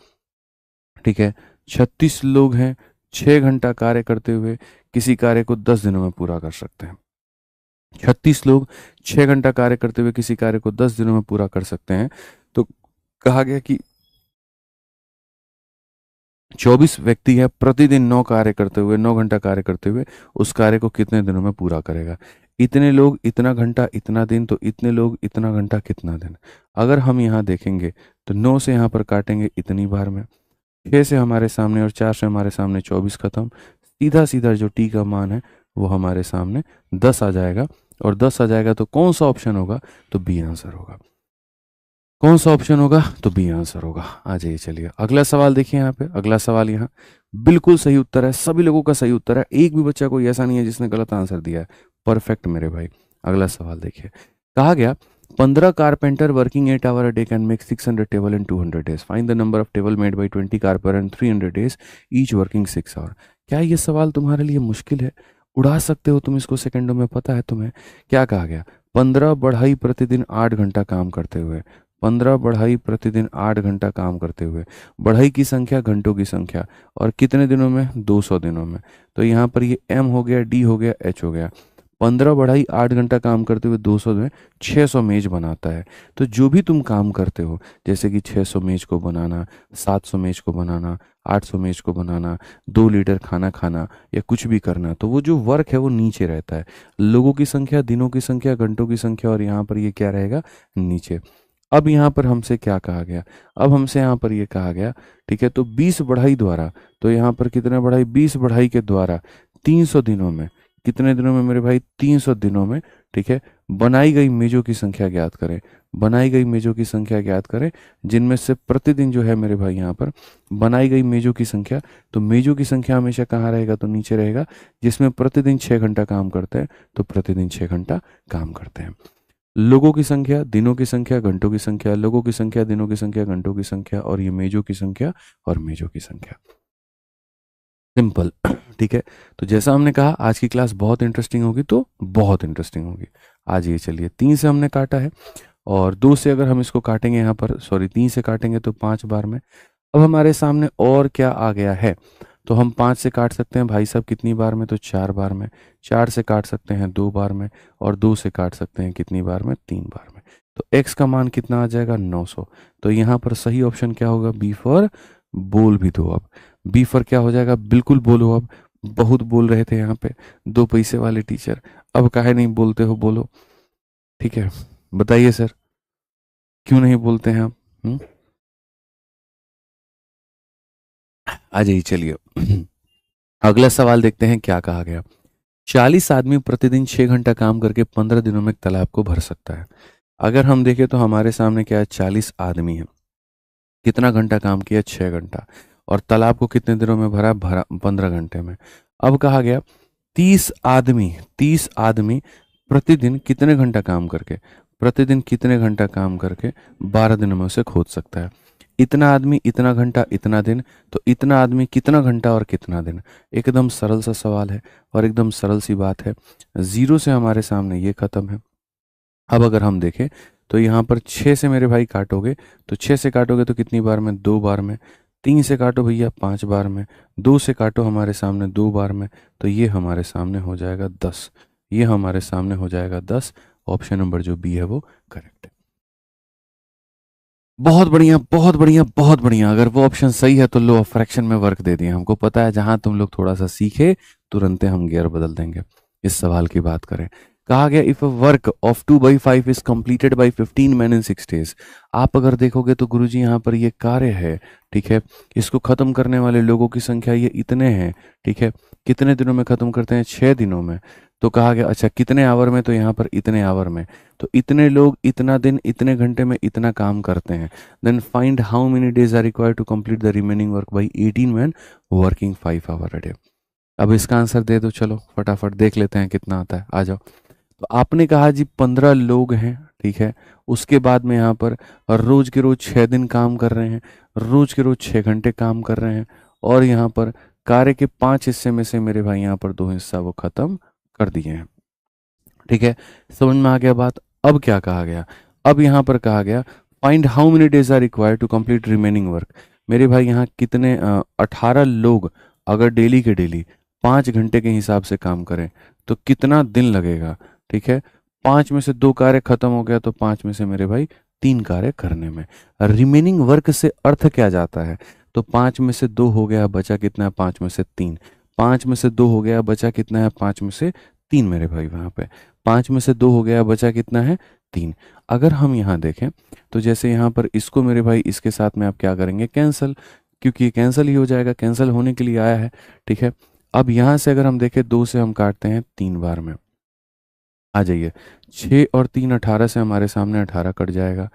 ठीक है। 36 लोग हैं, 6 घंटा कार्य करते हुए किसी कार्य को 10 दिनों में पूरा कर सकते हैं। 36 लोग 6 घंटा कार्य करते हुए किसी कार्य को 10 दिनों में पूरा कर सकते हैं। तो कहा गया कि 24 व्यक्ति है, प्रतिदिन 9 कार्य करते हुए, 9 घंटा कार्य करते हुए उस कार्य को कितने दिनों में पूरा करेगा। इतने लोग इतना घंटा इतना दिन, तो इतने लोग इतना घंटा कितना दिन। अगर हम यहाँ देखेंगे तो 9 से यहाँ पर काटेंगे इतनी बार में, 6 से हमारे सामने और 4 से हमारे सामने 24 खत्म। सीधा सीधा जो टी का मान है वो हमारे सामने 10 आ जाएगा, और 10 आ जाएगा तो कौन सा ऑप्शन होगा, तो बी आंसर होगा। कौन सा ऑप्शन होगा, तो बी आंसर होगा। आ जाइए चलिए अगला सवाल देखिए। यहाँ पे अगला सवाल, यहाँ बिल्कुल सही उत्तर है, सभी लोगों का सही उत्तर है, एक भी बच्चा कोई ऐसा नहीं है जिसने गलत आंसर दिया है। परफेक्ट मेरे भाई। अगला सवाल देखिए। कहा गया 15 carpenter working 8 hour a day can make 600 table in 200 days, find the number of table made by 20 carpenter in 300 days, each working 6 hour. क्या ये सवाल तुम्हारे लिए मुश्किल है, उड़ा सकते हो तुम इसको सेकंडों में, पता है तुम्हें क्या कहा गया। 15 बढ़ाई प्रतिदिन 8 घंटा काम करते हुए, 15 बढ़ाई प्रतिदिन 8 घंटा काम करते हुए, बढ़ाई की संख्या घंटों की संख्या, और कितने दिनों में, 200 दिनों में। तो यहाँ पर ये एम हो गया, डी हो गया, एच हो गया। 15 बढ़ाई 8 घंटा काम करते हुए 200 में 600 मेज बनाता है। तो जो भी तुम काम करते हो, जैसे कि 600 मेज को बनाना, 700 मेज को बनाना, 800 मेज को बनाना, 2 लीटर खाना खाना या कुछ भी करना, तो वो जो वर्क है वो नीचे रहता है। लोगों की संख्या, दिनों की संख्या, घंटों की संख्या, और यहाँ पर ये क्या रहेगा, नीचे। अब यहाँ पर हमसे क्या कहा गया, अब हमसे यहाँ पर ये कहा गया, ठीक है, तो 20 बढ़ाई द्वारा, तो यहाँ पर कितने बढ़ाई, 20 बढ़ाई के द्वारा 300 दिनों में, कितने दिनों में मेरे भाई, 300 दिनों में, ठीक है, बनाई गई मेजों की संख्या ज्ञात करें। बनाई गई मेजों की संख्या ज्ञात करें, जिनमें से प्रतिदिन जो है मेरे भाई यहाँ पर बनाई गई मेजों की संख्या, तो मेजों की संख्या हमेशा कहाँ रहेगा, तो नीचे रहेगा। जिसमें प्रतिदिन 6 घंटा काम करते हैं, तो प्रतिदिन 6 घंटा काम करते हैं। लोगों की संख्या, दिनों की संख्या, घंटों की संख्या, लोगों की संख्या, दिनों की संख्या, घंटों की संख्या, और ये मेजों की संख्या और मेजों की संख्या। सिंपल। ठीक है, तो जैसा हमने कहा आज की क्लास बहुत इंटरेस्टिंग होगी, तो बहुत इंटरेस्टिंग होगी। आज ये चलिए 3 से हमने काटा है, और 2 से अगर हम इसको काटेंगे यहाँ पर, सॉरी 3 से काटेंगे तो 5 बार में। अब हमारे सामने और क्या आ गया है, तो हम 5 से काट सकते हैं भाई साहब कितनी बार में, तो 4 बार में। 4 से काट सकते हैं 2 बार में, और 2 से काट सकते हैं कितनी बार में, 3 बार में। तो x का मान कितना आ जाएगा, 900। तो यहाँ पर सही ऑप्शन क्या होगा, बी फॉर बोल भी दो अब। बी फॉर क्या हो जाएगा, बिल्कुल बोलो अब। बहुत बोल रहे थे यहाँ पे 2 पैसे वाले टीचर, अब काहे नहीं बोलते हो, बोलो। ठीक है, बताइए सर, क्यों नहीं बोलते हैं आप? आ जाइए, चलिए अगला सवाल देखते हैं क्या कहा गया। 40 आदमी प्रतिदिन 6 घंटा काम करके 15 दिनों में एक तालाब को भर सकता है। अगर हम देखें तो हमारे सामने क्या है, 40 आदमी है, कितना घंटा काम किया, 6 घंटा, और तालाब को कितने दिनों में भरा, 15 घंटे में। अब कहा गया 30 आदमी प्रतिदिन कितने घंटा काम करके, प्रतिदिन कितने घंटा काम करके 12 दिनों में उसे खोद सकता है। इतना आदमी, इतना घंटा, इतना दिन, तो इतना आदमी, कितना घंटा और कितना दिन। एकदम सरल सा सवाल है और एकदम सरल सी बात है। 0 से हमारे सामने ये खत्म है। अब अगर हम देखें तो यहाँ पर 6 से मेरे भाई काटोगे, तो 6 से काटोगे तो कितनी बार में, 2 बार में। 3 से काटो भैया 5 बार में। 2 से काटो हमारे सामने 2 बार में, तो ये हमारे सामने हो जाएगा 10। ये हमारे सामने हो जाएगा 10। ऑप्शन नंबर जो बी है वो करेक्ट है। बहुत बढ़िया, बहुत बढ़िया, बहुत बढ़िया। अगर वो ऑप्शन सही है तो लो ऑफ फ्रैक्शन में वर्क दे दिया। हमको पता है जहां तुम लोग थोड़ा सा सीखे तुरंत हम गियर बदल देंगे। इस सवाल की बात करें, कहा गया if a work of 2/5 is completed by 15 men in 6 days। आप अगर देखोगे तो गुरुजी यहाँ पर ये कार्य है, ठीक है, इसको खत्म करने वाले लोगों की संख्या ये इतने हैं, ठीक है। कितने दिनों में खत्म करते हैं, 6 दिनों में। तो कहा गया अच्छा कितने आवर में, तो यहाँ पर इतने आवर में। तो इतने लोग, इतना दिन, इतने घंटे में इतना काम करते हैं। Then find how many days are required to complete the remaining work by 18 men working 5 hours a day। अब इसका आंसर दे दो, चलो फटाफट देख लेते हैं कितना आता है, आ जाओ। तो आपने कहा जी 15 लोग हैं, ठीक है। उसके बाद में यहाँ पर रोज के रोज 6 दिन काम कर रहे हैं, रोज के रोज 6 घंटे काम कर रहे हैं, और यहाँ पर कार्य के 5 हिस्से में से मेरे भाई यहाँ पर 2 हिस्सा वो खत्म कर दिए हैं, ठीक है। समझ में आ गया बात। अब क्या कहा गया, अब यहाँ पर कहा गया find how many days are required to complete remaining work. मेरे भाई यहाँ कितने 18 लोग अगर डेली के डेली 5 घंटे के हिसाब से काम करें तो कितना दिन लगेगा, ठीक है। 5 में से 2 कार्य खत्म हो गया, तो 5 में से मेरे भाई 3 कार्य करने में। रिमेनिंग वर्क से अर्थ क्या जाता है, तो 5 में से 2 हो गया, बचा कितना है, 5 में से 3। 5 में से 2 हो गया, बचा कितना है, 5 में से 3 मेरे भाई वहां पे। 5 में से 2 हो गया, बचा कितना है, 3। अगर हम यहाँ देखें तो जैसे यहाँ पर इसको मेरे भाई इसके साथ में आप क्या करेंगे, कैंसिल, क्योंकि ये कैंसिल ही हो जाएगा, कैंसिल होने के लिए आया है, ठीक है। अब यहाँ से अगर हम देखें 2 से हम काटते हैं 3 बार में, आ जाइए। 6 और 3 18 से हमारे सामने 18 कट जाएगा।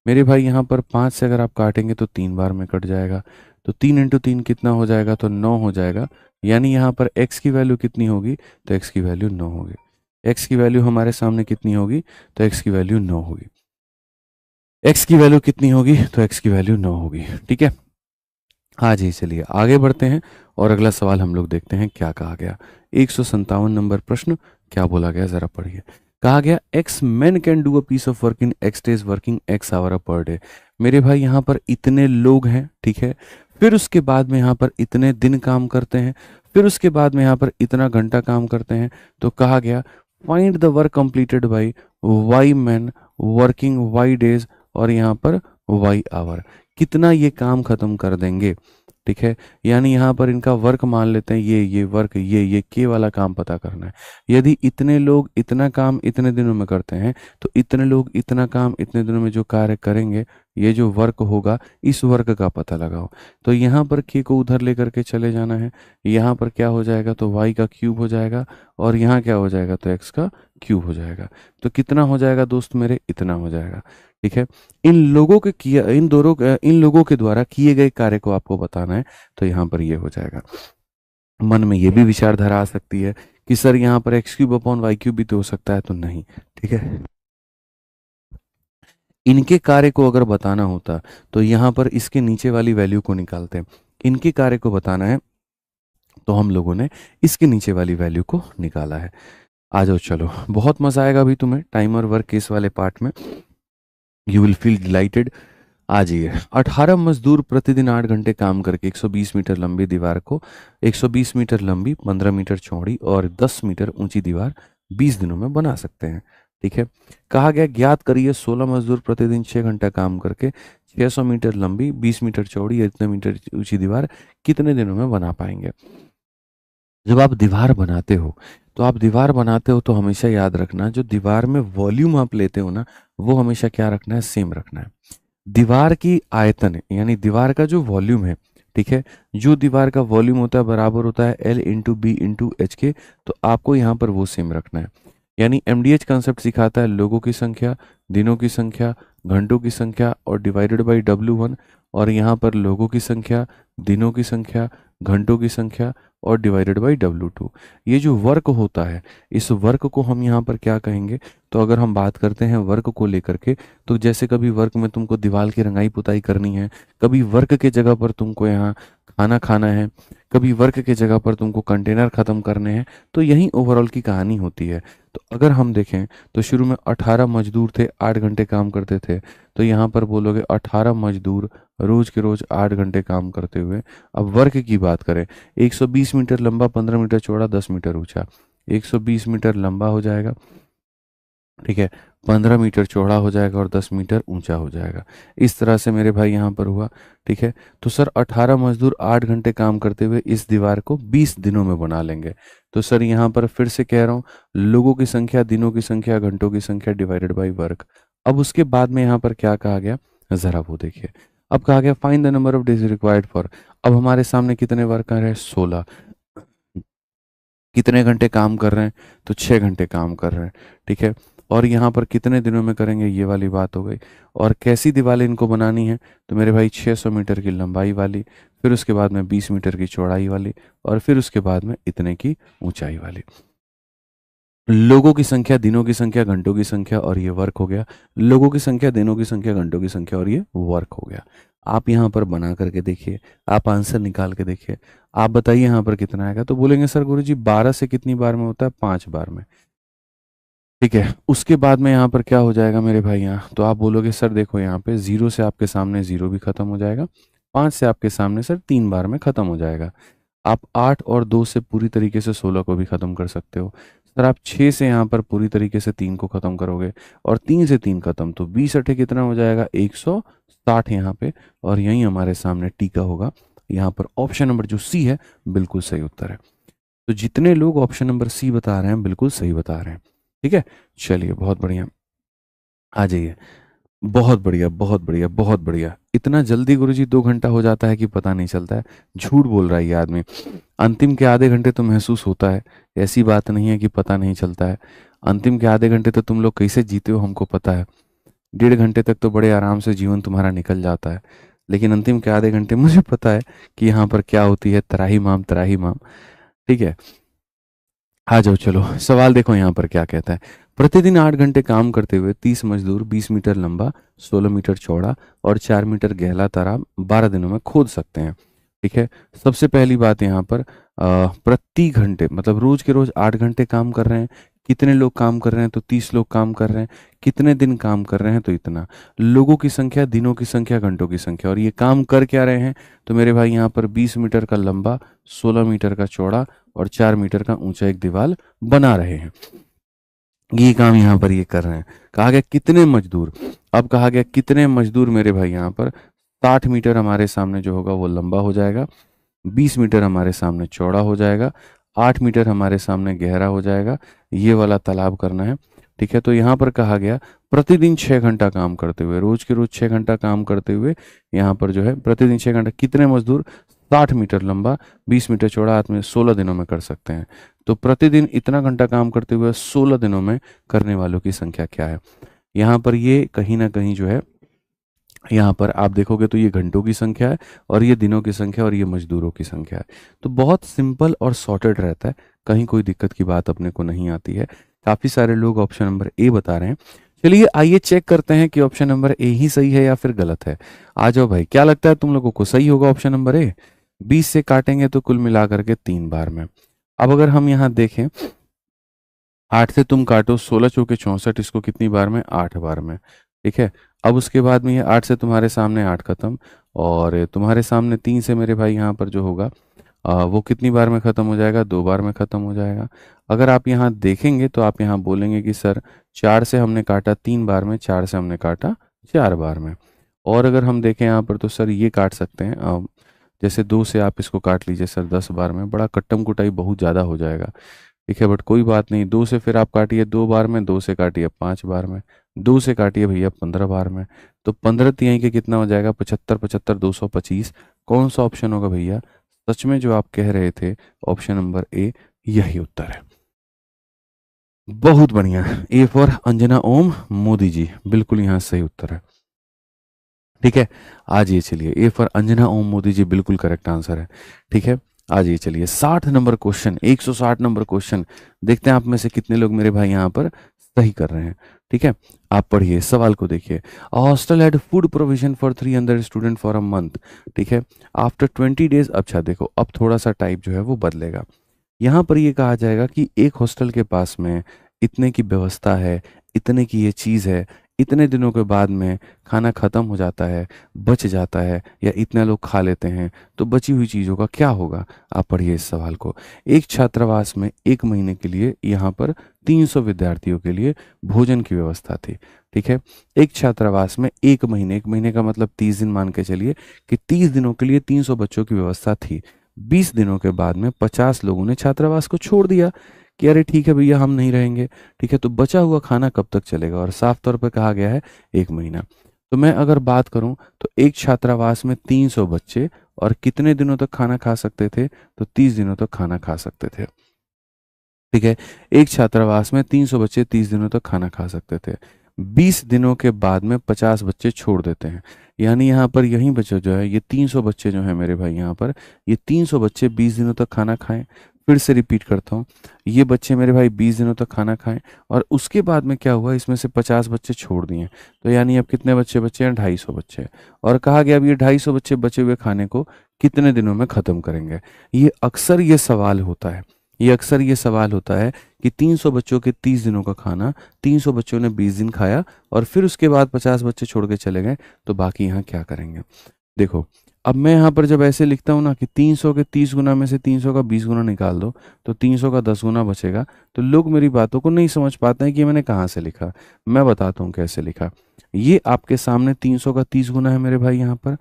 मेरे भाई यहाँ पर 5 से अगर आप काटेंगे तो 3 बार में कट जाएगा, तो 3 इंटू 3 कितना हो जाएगा, तो 9 हो जाएगा। यानी यहाँ पर x की वैल्यू कितनी होगी, तो x की वैल्यू 9 होगी। x की वैल्यू हमारे सामने कितनी होगी, तो x की वैल्यू 9 होगी। x की वैल्यू कितनी होगी, तो x की वैल्यू 9 होगी, ठीक है। हाँ जी, चलिए आगे बढ़ते हैं और अगला सवाल हम लोग देखते हैं क्या कहा गया। 157 नंबर प्रश्न क्या बोला गया, जरा पढ़िए। कहा गया X man can do a piece of work in X days working X hour per day. मेरे भाई यहाँ पर इतने लोग हैं, ठीक है। फिर उसके बाद में यहाँ पर इतने दिन काम करते हैं, फिर उसके बाद में यहाँ पर इतना घंटा काम करते हैं। तो कहा गया find the work completed by Y man working why days, और यहाँ पर वाई आवर, कितना ये काम खत्म कर देंगे, ठीक है। यानी यहाँ पर इनका वर्क मान लेते हैं, ये वर्क, ये के वाला काम पता करना है। यदि इतने लोग इतना काम इतने दिनों में करते हैं तो इतने लोग इतना काम इतने दिनों में जो कार्य करेंगे, ये जो वर्क होगा, इस वर्क का पता लगाओ। तो यहाँ पर के को उधर लेकर के चले जाना है। यहाँ पर क्या हो जाएगा, तो वाई का क्यूब हो जाएगा, और यहाँ क्या हो जाएगा, तो एक्स का क्यूब हो जाएगा। तो कितना हो जाएगा दोस्त मेरे, इतना हो जाएगा। ठीक है। इन लोगों के द्वारा किए गए कार्य को आपको बताना है, तो यहाँ पर ये हो जाएगा। मन में ये भी विचारधारा आ सकती है कि सर यहाँ पर X cube upon Y cube भी तो हो सकता है, तो नहीं। ठीक है। इनके कार्य को अगर बताना होता तो यहाँ पर इसके नीचे वाली वैल्यू को निकालते हैं। इनके कार्य को बताना है तो हम लोगों ने इसके नीचे वाली वैल्यू को निकाला है। आ जाओ, चलो, बहुत मजा आएगा अभी तुम्हें टाइमर वर्क केस वाले पार्ट में। You will feel delighted. आ जाइए। 18 मजदूर प्रतिदिन 8 घंटे काम करके 120 मीटर लंबी दीवार को 120 मीटर लंबी, 15 मीटर चौड़ी और 10 मीटर ऊंची दीवार 20 दिनों में बना सकते हैं। ठीक है। कहा गया ज्ञात करिए 16 मजदूर प्रतिदिन 6 घंटा काम करके 600 मीटर लंबी, 20 मीटर चौड़ी या इतने मीटर ऊंची दीवार कितने दिनों में बना पाएंगे। जब आप दीवार बनाते हो तो हमेशा याद रखना, जो दीवार में वॉल्यूम आप लेते हो ना, वो हमेशा क्या रखना है, सेम रखना है। दीवार की आयतन यानी दीवार का जो वॉल्यूम है, ठीक है, जो दीवार का वॉल्यूम होता है बराबर होता है L into B into H के। तो आपको यहाँ पर वो सेम रखना है। यानी MDH कंसेप्ट सिखाता है लोगों की संख्या, दिनों की संख्या, घंटों की संख्या और डिवाइडेड बाई W1। और यहाँ पर लोगों की संख्या, दिनों की संख्या, घंटों की संख्या और डिवाइडेड बाई W2। ये जो वर्क होता है, इस वर्क को हम यहाँ पर क्या कहेंगे, तो अगर हम बात करते हैं वर्क को लेकर के, तो जैसे कभी वर्क में तुमको दीवार की रंगाई पुताई करनी है, कभी वर्क के जगह पर तुमको यहाँ खाना खाना है, कभी वर्क के जगह पर तुमको कंटेनर खत्म करने हैं, तो यही ओवरऑल की कहानी होती है। तो अगर हम देखें तो शुरू में 18 मजदूर थे, 8 घंटे काम करते थे, तो यहाँ पर बोलोगे 18 मजदूर रोज के रोज 8 घंटे काम करते हुए। अब वर्क की बात करें, 120 मीटर लंबा, 15 मीटर चौड़ा, 10 मीटर ऊंचा। 120 मीटर लंबा हो जाएगा, ठीक है, 15 मीटर चौड़ा हो जाएगा और 10 मीटर ऊंचा हो जाएगा। इस तरह से मेरे भाई यहाँ पर हुआ। ठीक है। तो सर 18 मजदूर 8 घंटे काम करते हुए इस दीवार को 20 दिनों में बना लेंगे। तो सर यहाँ पर फिर से कह रहा हूँ, लोगों की संख्या, दिनों की संख्या, घंटों की संख्या डिवाइडेड बाई वर्क। अब उसके बाद में यहाँ पर क्या कहा गया, जरा वो देखिए। अब कहा गया find the number of days required for. अब हमारे सामने कितने वर्कर हैं, 16। कितने घंटे काम कर रहे हैं, तो 6 घंटे काम कर रहे हैं। ठीक है। और यहाँ पर कितने दिनों में करेंगे, ये वाली बात हो गई। और कैसी दीवारें इनको बनानी है, तो मेरे भाई 600 मीटर की लंबाई वाली, फिर उसके बाद में 20 मीटर की चौड़ाई वाली, और फिर उसके बाद में इतने की ऊंचाई वाली। लोगों की संख्या, दिनों की संख्या, घंटों की संख्या और ये वर्क हो गया। लोगों की संख्या, दिनों की संख्या, घंटों की संख्या और ये वर्क हो गया। आप यहाँ पर बना करके देखिए, आप आंसर निकाल के देखिए, आप बताइए यहाँ पर कितना आएगा। तो बोलेंगे सर गुरुजी 12 से कितनी बार में होता है, 5 बार में। ठीक है। उसके बाद में यहाँ पर क्या हो जाएगा मेरे भाई, यहाँ तो आप बोलोगे सर देखो यहाँ पे 0 से आपके सामने 0 भी खत्म हो जाएगा, 5 से आपके सामने सर 3 बार में खत्म हो जाएगा। आप 8 और 2 से पूरी तरीके से 16 को भी खत्म कर सकते हो। सर आप 6 से यहाँ पर पूरी तरीके से 3 को खत्म करोगे, और 3 से 3 खत्म, तो 20 अठे कितना हो जाएगा, 160 यहाँ पे। और यही हमारे सामने टीका होगा। यहाँ पर ऑप्शन नंबर जो सी है बिल्कुल सही उत्तर है। तो जितने लोग ऑप्शन नंबर सी बता रहे हैं बिल्कुल सही बता रहे हैं। ठीक है। चलिए, बहुत बढ़िया, आ जाइए। बहुत बढ़िया, बहुत बढ़िया, बहुत बढ़िया। इतना जल्दी गुरुजी 2 घंटा हो जाता है कि पता नहीं चलता है। झूठ बोल रहा है ये आदमी। अंतिम के आधे घंटे तो महसूस होता है, ऐसी बात नहीं है कि पता नहीं चलता है। अंतिम के आधे घंटे तो तुम लोग कैसे जीते हो हमको पता है। 1.5 घंटे तक तो बड़े आराम से जीवन तुम्हारा निकल जाता है, लेकिन अंतिम के आधे घंटे मुझे पता है कि यहाँ पर क्या होती है, त्राही माम त्राही माम। ठीक है। आ जाओ, चलो, सवाल देखो यहाँ पर क्या कहता है। प्रतिदिन 8 घंटे काम करते हुए 30 मजदूर 20 मीटर लंबा, 16 मीटर चौड़ा और 4 मीटर गहरा तालाब 12 दिनों में खोद सकते हैं। ठीक है। सबसे पहली बात यहाँ पर प्रति घंटे मतलब रोज के रोज 8 घंटे काम कर रहे हैं। कितने लोग काम कर रहे हैं, तो 30 लोग काम कर रहे हैं। कितने दिन काम कर रहे हैं, तो इतना। लोगों की संख्या, दिनों की संख्या, घंटों की संख्या, और ये काम कर क्या रहे हैं, तो मेरे भाई यहाँ पर 20 मीटर का लंबा, 16 मीटर का चौड़ा और 4 मीटर का ऊंचा एक दीवार बना रहे हैं। ये काम यहाँ पर ये कर रहे हैं। कहा गया कितने मजदूर। अब कहा गया कितने मजदूर, मेरे भाई यहाँ पर 60 मीटर हमारे सामने जो होगा वो लंबा हो जाएगा, 20 मीटर हमारे सामने चौड़ा हो जाएगा, 8 मीटर हमारे सामने गहरा हो जाएगा। ये वाला तालाब करना है। ठीक है, तो यहाँ पर कहा गया प्रतिदिन 6 घंटा काम करते हुए, रोज के रोज 6 घंटा काम करते हुए, यहाँ पर जो है प्रतिदिन 6 घंटा, कितने मजदूर 60 मीटर लंबा 20 मीटर चौड़ा आदमी 16 दिनों में कर सकते हैं। तो प्रतिदिन इतना घंटा काम करते हुए 16 दिनों में करने वालों की संख्या क्या है। यहाँ पर ये कहीं ना कहीं जो है, यहाँ पर आप देखोगे तो ये घंटों की संख्या है और ये दिनों की संख्या और ये मजदूरों की संख्या है। तो बहुत सिंपल और सॉर्टेड रहता है, कहीं कोई दिक्कत की बात अपने को नहीं आती है। काफी सारे लोग ऑप्शन नंबर ए बता रहे हैं। चलिए आइए चेक करते हैं कि ऑप्शन नंबर ए ही सही है या फिर गलत है। आ जाओ भाई, क्या लगता है तुम लोगों को सही होगा ऑप्शन नंबर ए? 20 से काटेंगे तो कुल मिलाकर के 3 बार में। अब अगर हम यहाँ देखें, 8 से तुम काटो 16 चौके 64, इसको कितनी बार में? 8 बार में। ठीक है, अब उसके बाद में ये 8 से तुम्हारे सामने 8 खत्म, और तुम्हारे सामने 3 से मेरे भाई यहाँ पर जो होगा वो कितनी बार में ख़त्म हो जाएगा? 2 बार में ख़त्म हो जाएगा। अगर आप यहाँ देखेंगे तो आप यहाँ बोलेंगे कि सर 4 से हमने काटा 3 बार में, 4 से हमने काटा 4 बार में। और अगर हम देखें यहाँ पर तो सर ये काट सकते हैं, जैसे 2 से आप इसको काट लीजिए सर 10 बार में, बड़ा कट्टम कुटाई बहुत ज़्यादा हो जाएगा। ठीक है, बट कोई बात नहीं, 2 से फिर आप काटिए 2 बार में, 2 से काटिए 5 बार में, 2 से काटिए भैया 15 बार में। तो 15 तिहाई के कितना हो जाएगा? 75, 75 225। कौन सा ऑप्शन होगा भैया? सच में जो आप कह रहे थे ऑप्शन नंबर ए यही उत्तर है। बहुत बढ़िया, ए फॉर अंजना ओम मोदी जी, बिल्कुल यहाँ सही उत्तर है। ठीक है, आ जाइए, चलिए ए फॉर अंजना ओम मोदी जी बिल्कुल करेक्ट आंसर है। ठीक है, आ जाइए, चलिए 60 नंबर क्वेश्चन, 160 नंबर क्वेश्चन, देखते हैं आप में से कितने लोग मेरे भाई यहाँ पर सही कर रहे हैं। ठीक है, आप पढ़िए सवाल को, देखिए। Hostel had food provision for 300 student for a month. ठीक है, आफ्टर 20 डेज, अच्छा देखो अब थोड़ा सा टाइप जो है वो बदलेगा। यहाँ पर ये कहा जाएगा कि एक हॉस्टल के पास में इतने की व्यवस्था है, इतने की ये चीज़ है, इतने दिनों के बाद में खाना ख़त्म हो जाता है, बच जाता है, या इतने लोग खा लेते हैं, तो बची हुई चीज़ों का क्या होगा? आप पढ़िए इस सवाल को। एक छात्रावास में 1 महीने के लिए यहाँ पर 300 विद्यार्थियों के लिए भोजन की व्यवस्था थी। ठीक है, एक छात्रावास में 1 महीने, 1 महीने का मतलब 30 दिन मान के चलिए कि 30 दिनों के लिए 300 बच्चों की व्यवस्था थी। 20 दिनों के बाद में 50 लोगों ने छात्रावास को छोड़ दिया कि अरे ठीक है भैया हम नहीं रहेंगे। ठीक है, तो बचा हुआ खाना कब तक चलेगा? और साफ तौर पर कहा गया है 1 महीना। तो मैं अगर बात करूं तो एक छात्रावास में 300 बच्चे और कितने दिनों तक खाना खा सकते थे? तो 30 दिनों तक खाना खा सकते थे। ठीक है, एक छात्रावास में 300 बच्चे 30 दिनों तक खाना खा सकते थे। 20 दिनों के बाद में 50 बच्चे छोड़ देते हैं, यानी यहाँ पर यही बच्चे जो है, ये 300 बच्चे जो हैं मेरे भाई यहाँ पर, ये 300 बच्चे 20 दिनों तक खाना खाएं। फिर से रिपीट करता हूँ, ये बच्चे मेरे भाई 20 दिनों तक खाना खाएं, और उसके बाद में क्या हुआ, इसमें से 50 बच्चे छोड़ दिए, तो यानी अब कितने बच्चे बच्चे हैं? 250 बच्चे। और कहा गया अब ये 250 बच्चे बचे हुए खाने को कितने दिनों में ख़त्म करेंगे? ये अक्सर ये सवाल होता है, ये अक्सर ये सवाल होता है कि 300 बच्चों के 30 दिनों का खाना 300 बच्चों ने 20 दिन खाया, और फिर उसके बाद 50 बच्चे छोड़ के चले गए, तो बाकी यहाँ क्या करेंगे? देखो, अब मैं यहाँ पर जब ऐसे लिखता हूँ ना कि 300 के 30 गुना में से 300 का 20 गुना निकाल दो, तो 300 का 10 गुना बचेगा, तो लोग मेरी बातों को नहीं समझ पाते हैं कि मैंने कहाँ से लिखा। मैं बताता हूँ कैसे लिखा। ये आपके सामने 300 का 30 गुना है मेरे भाई यहाँ पर,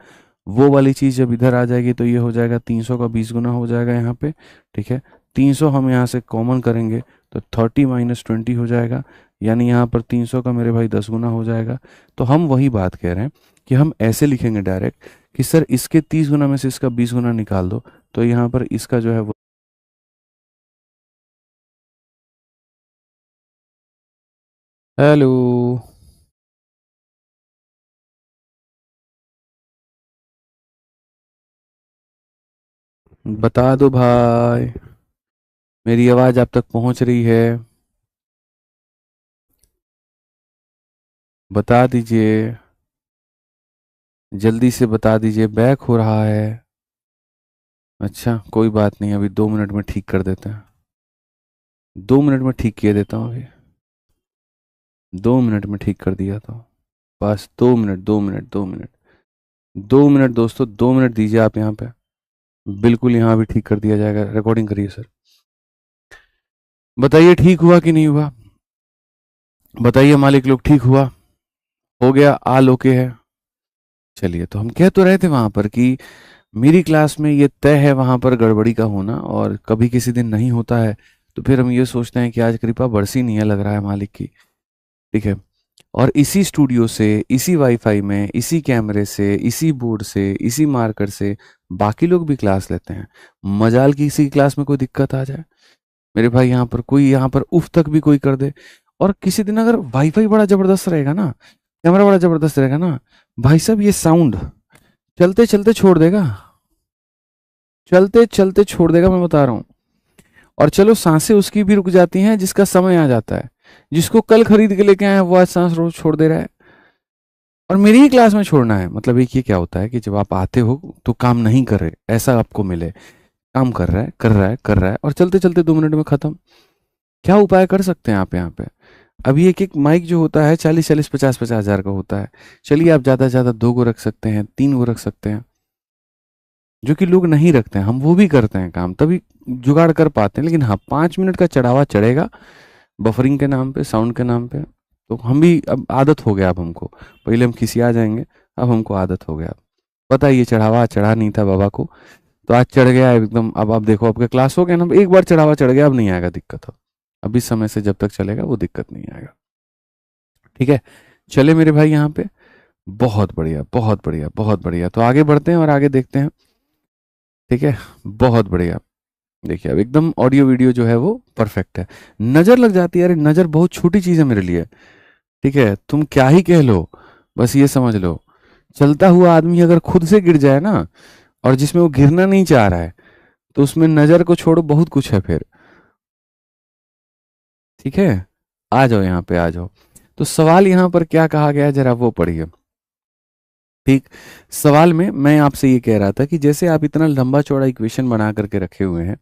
वो वाली चीज़ जब इधर आ जाएगी तो ये हो जाएगा 300 का 20 गुना हो जाएगा यहाँ पे। ठीक है, 300 हम यहाँ से कॉमन करेंगे तो 30 माइनस 20 हो जाएगा, यानी यहाँ पर 300 का मेरे भाई 10 गुना हो जाएगा। तो हम वही बात कह रहे हैं कि हम ऐसे लिखेंगे डायरेक्ट कि सर इसके 30 गुना में से इसका 20 गुना निकाल दो, तो यहाँ पर इसका जो है वो। हेलो, बता दो भाई, मेरी आवाज़ आप तक पहुँच रही है? बता दीजिए, जल्दी से बता दीजिए, बैक हो रहा है। अच्छा कोई बात नहीं, अभी 2 मिनट में ठीक कर देते हैं, 2 मिनट में ठीक किए देता हूँ अभी, 2 मिनट में ठीक कर दिया था। बस 2 मिनट, 2 मिनट, 2 मिनट, 2 मिनट दोस्तों, 2 मिनट दीजिए आप यहाँ पे, बिल्कुल यहाँ भी ठीक कर दिया जाएगा। रिकॉर्डिंग करिए सर, बताइए ठीक हुआ कि नहीं हुआ? बताइए मालिक लोग, ठीक हुआ? हो गया? आल ओके है? चलिए, तो हम कह तो रहे थे वहां पर कि मेरी क्लास में ये तय है वहाँ पर गड़बड़ी का होना, और कभी किसी दिन नहीं होता है तो फिर हम ये सोचते हैं कि आज कृपा बरसी नहीं है, लग रहा है मालिक की। ठीक है। और इसी स्टूडियो से, इसी वाईफाई में, इसी कैमरे से, इसी बोर्ड से, इसी मार्कर से बाकी लोग भी क्लास लेते हैं। मजाल की किसी क्लास में कोई दिक्कत आ जाए मेरे भाई, यहाँ पर कोई, यहाँ पर उफ तक भी कोई कर दे। और किसी दिन अगर वाईफाई बड़ा जबरदस्त रहेगा ना, कैमरा बड़ा जबरदस्त रहेगा ना, भाई साहब ये साउंड चलते चलते छोड़ देगा, चलते चलते छोड़ देगा, मैं बता रहा हूँ। और चलो सांसें उसकी भी रुक जाती हैं जिसका समय आ जाता है, जिसको कल खरीद के लेके आए हैं वो आज सांस रोज छोड़ दे रहा है। और मेरी ही क्लास में छोड़ना है, मतलब एक ये क्या होता है कि जब आप आते हो तो काम नहीं कर रहे ऐसा आपको मिले, काम कर रहा है कर रहा है कर रहा है, और चलते चलते 2 मिनट में खत्म। क्या उपाय कर सकते हैं आप यहाँ पे? अभी एक एक माइक जो होता है 40-40, 50-50 हजार का होता है। चलिए आप ज़्यादा से ज़्यादा 2 गो रख सकते हैं, 3 गो रख सकते हैं, जो कि लोग नहीं रखते हैं, हम वो भी करते हैं काम, तभी जुगाड़ कर पाते हैं। लेकिन हाँ, 5 मिनट का चढ़ावा चढ़ेगा बफरिंग के नाम पे, साउंड के नाम पे। तो हम भी, अब आदत हो गया अब हमको, पहले हम खिसिया जाएंगे, अब हमको आदत हो गया। पता है ये चढ़ावा चढ़ा नहीं था बाबा को, तो आज चढ़ गया एकदम। अब आप देखो आपके क्लास हो गया ना, एक बार चढ़ावा चढ़ गया अब नहीं आएगा दिक्कत। अब इस समय से जब तक चलेगा वो दिक्कत नहीं आएगा। ठीक है। चले मेरे भाई यहाँ पे, बहुत बढ़िया बहुत बढ़िया बहुत बढ़िया। तो आगे बढ़ते हैं और आगे देखते हैं। ठीक है, बहुत बढ़िया। देखिए अब एकदम ऑडियो वीडियो जो है वो परफेक्ट है। नजर लग जाती है, अरे नजर बहुत छोटी चीज है मेरे लिए। ठीक है, तुम क्या ही कह लो, बस ये समझ लो, चलता हुआ आदमी अगर खुद से गिर जाए ना, और जिसमें वो गिरना नहीं चाह रहा है, तो उसमें नजर को छोड़ो बहुत कुछ है फिर। ठीक है, आ जाओ यहाँ पे आ जाओ। तो सवाल यहाँ पर क्या कहा गया है जरा वो पढ़िए। ठीक, सवाल में मैं आपसे ये कह रहा था कि जैसे आप इतना लंबा चौड़ा इक्वेशन बना करके रखे हुए हैं,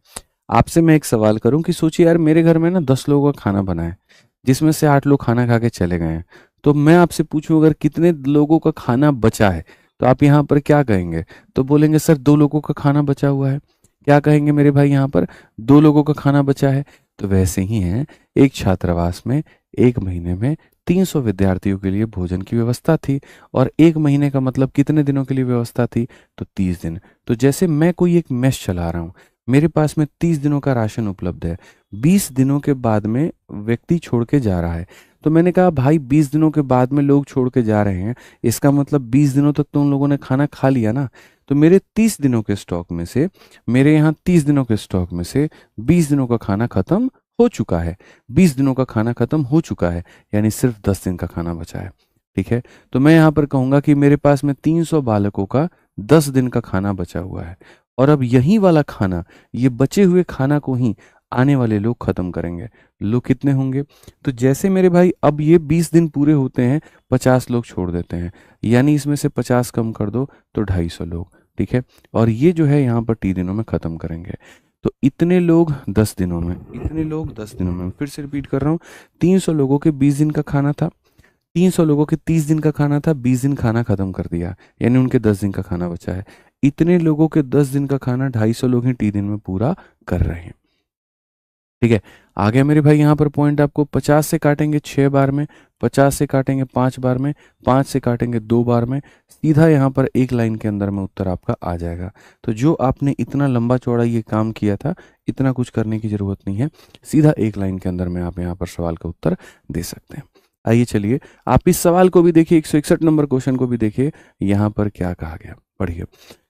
आपसे मैं एक सवाल करूं कि सोचिए यार, मेरे घर में ना 10 लोगों का खाना बना है, जिसमें से 8 लोग खाना खा के चले गए हैं। तो मैं आपसे पूछूं अगर कितने लोगों का खाना बचा है, तो आप यहाँ पर क्या कहेंगे? तो बोलेंगे सर 2 लोगों का खाना बचा हुआ है। क्या कहेंगे मेरे भाई यहाँ पर? 2 लोगों का खाना बचा है। तो वैसे ही है, एक छात्रावास में 1 महीने में 300 विद्यार्थियों के लिए भोजन की व्यवस्था थी। और 1 महीने का मतलब कितने दिनों के लिए व्यवस्था थी? तो 30 दिन। तो जैसे मैं कोई एक मेस चला रहा हूँ, मेरे पास में 30 दिनों का राशन उपलब्ध है, 20 दिनों के बाद में व्यक्ति छोड़ के जा रहा है। तो मैंने कहा भाई 20 दिनों के बाद में लोग छोड़ के जा रहे हैं, इसका मतलब 20 दिनों तक तो उन लोगों ने खाना खा लिया ना। तो मेरे 30 दिनों के स्टॉक में से, मेरे यहाँ 30 दिनों के स्टॉक में से 20 दिनों का खाना खत्म हो चुका है। 20 दिनों का खाना खत्म हो चुका है, यानी सिर्फ 10 दिन का खाना बचा है। ठीक है, तो मैं यहाँ पर कहूँगा कि मेरे पास में 300 बालकों का 10 दिन का खाना बचा हुआ है। और अब यही वाला खाना, ये बचे हुए खाना को ही आने वाले लोग खत्म करेंगे। लोग कितने होंगे? तो जैसे मेरे भाई अब ये 20 दिन पूरे होते हैं, 50 लोग छोड़ देते हैं, यानी इसमें से 50 कम कर दो तो 250 लोग। ठीक है, और ये जो है यहाँ पर 30 दिनों में खत्म करेंगे। तो इतने लोग 10 दिनों में, इतने लोग 10 दिनों में, फिर से रिपीट कर रहा हूँ, 300 लोगों के 20 दिन का खाना था, 300 लोगों के 30 दिन का खाना था, 20 दिन खाना खत्म कर दिया, यानी उनके 10 दिन का खाना बचा है। इतने लोगों के 10 दिन का खाना 250 लोग ही 30 दिन में पूरा कर रहे हैं। ठीक है, आ गया मेरे भाई यहाँ पर पॉइंट। आपको 50 से काटेंगे 6 बार में, 50 से काटेंगे 5 बार में, 5 से काटेंगे 2 बार में, सीधा यहाँ पर एक लाइन के अंदर में उत्तर आपका आ जाएगा। तो जो आपने इतना लंबा चौड़ा ये काम किया था, इतना कुछ करने की जरूरत नहीं है, सीधा एक लाइन के अंदर में आप यहाँ पर सवाल का उत्तर दे सकते हैं। आइए चलिए आप इस सवाल को भी देखिए, 161 नंबर क्वेश्चन को भी देखिए। यहाँ पर क्या कहा गया, पढ़िए।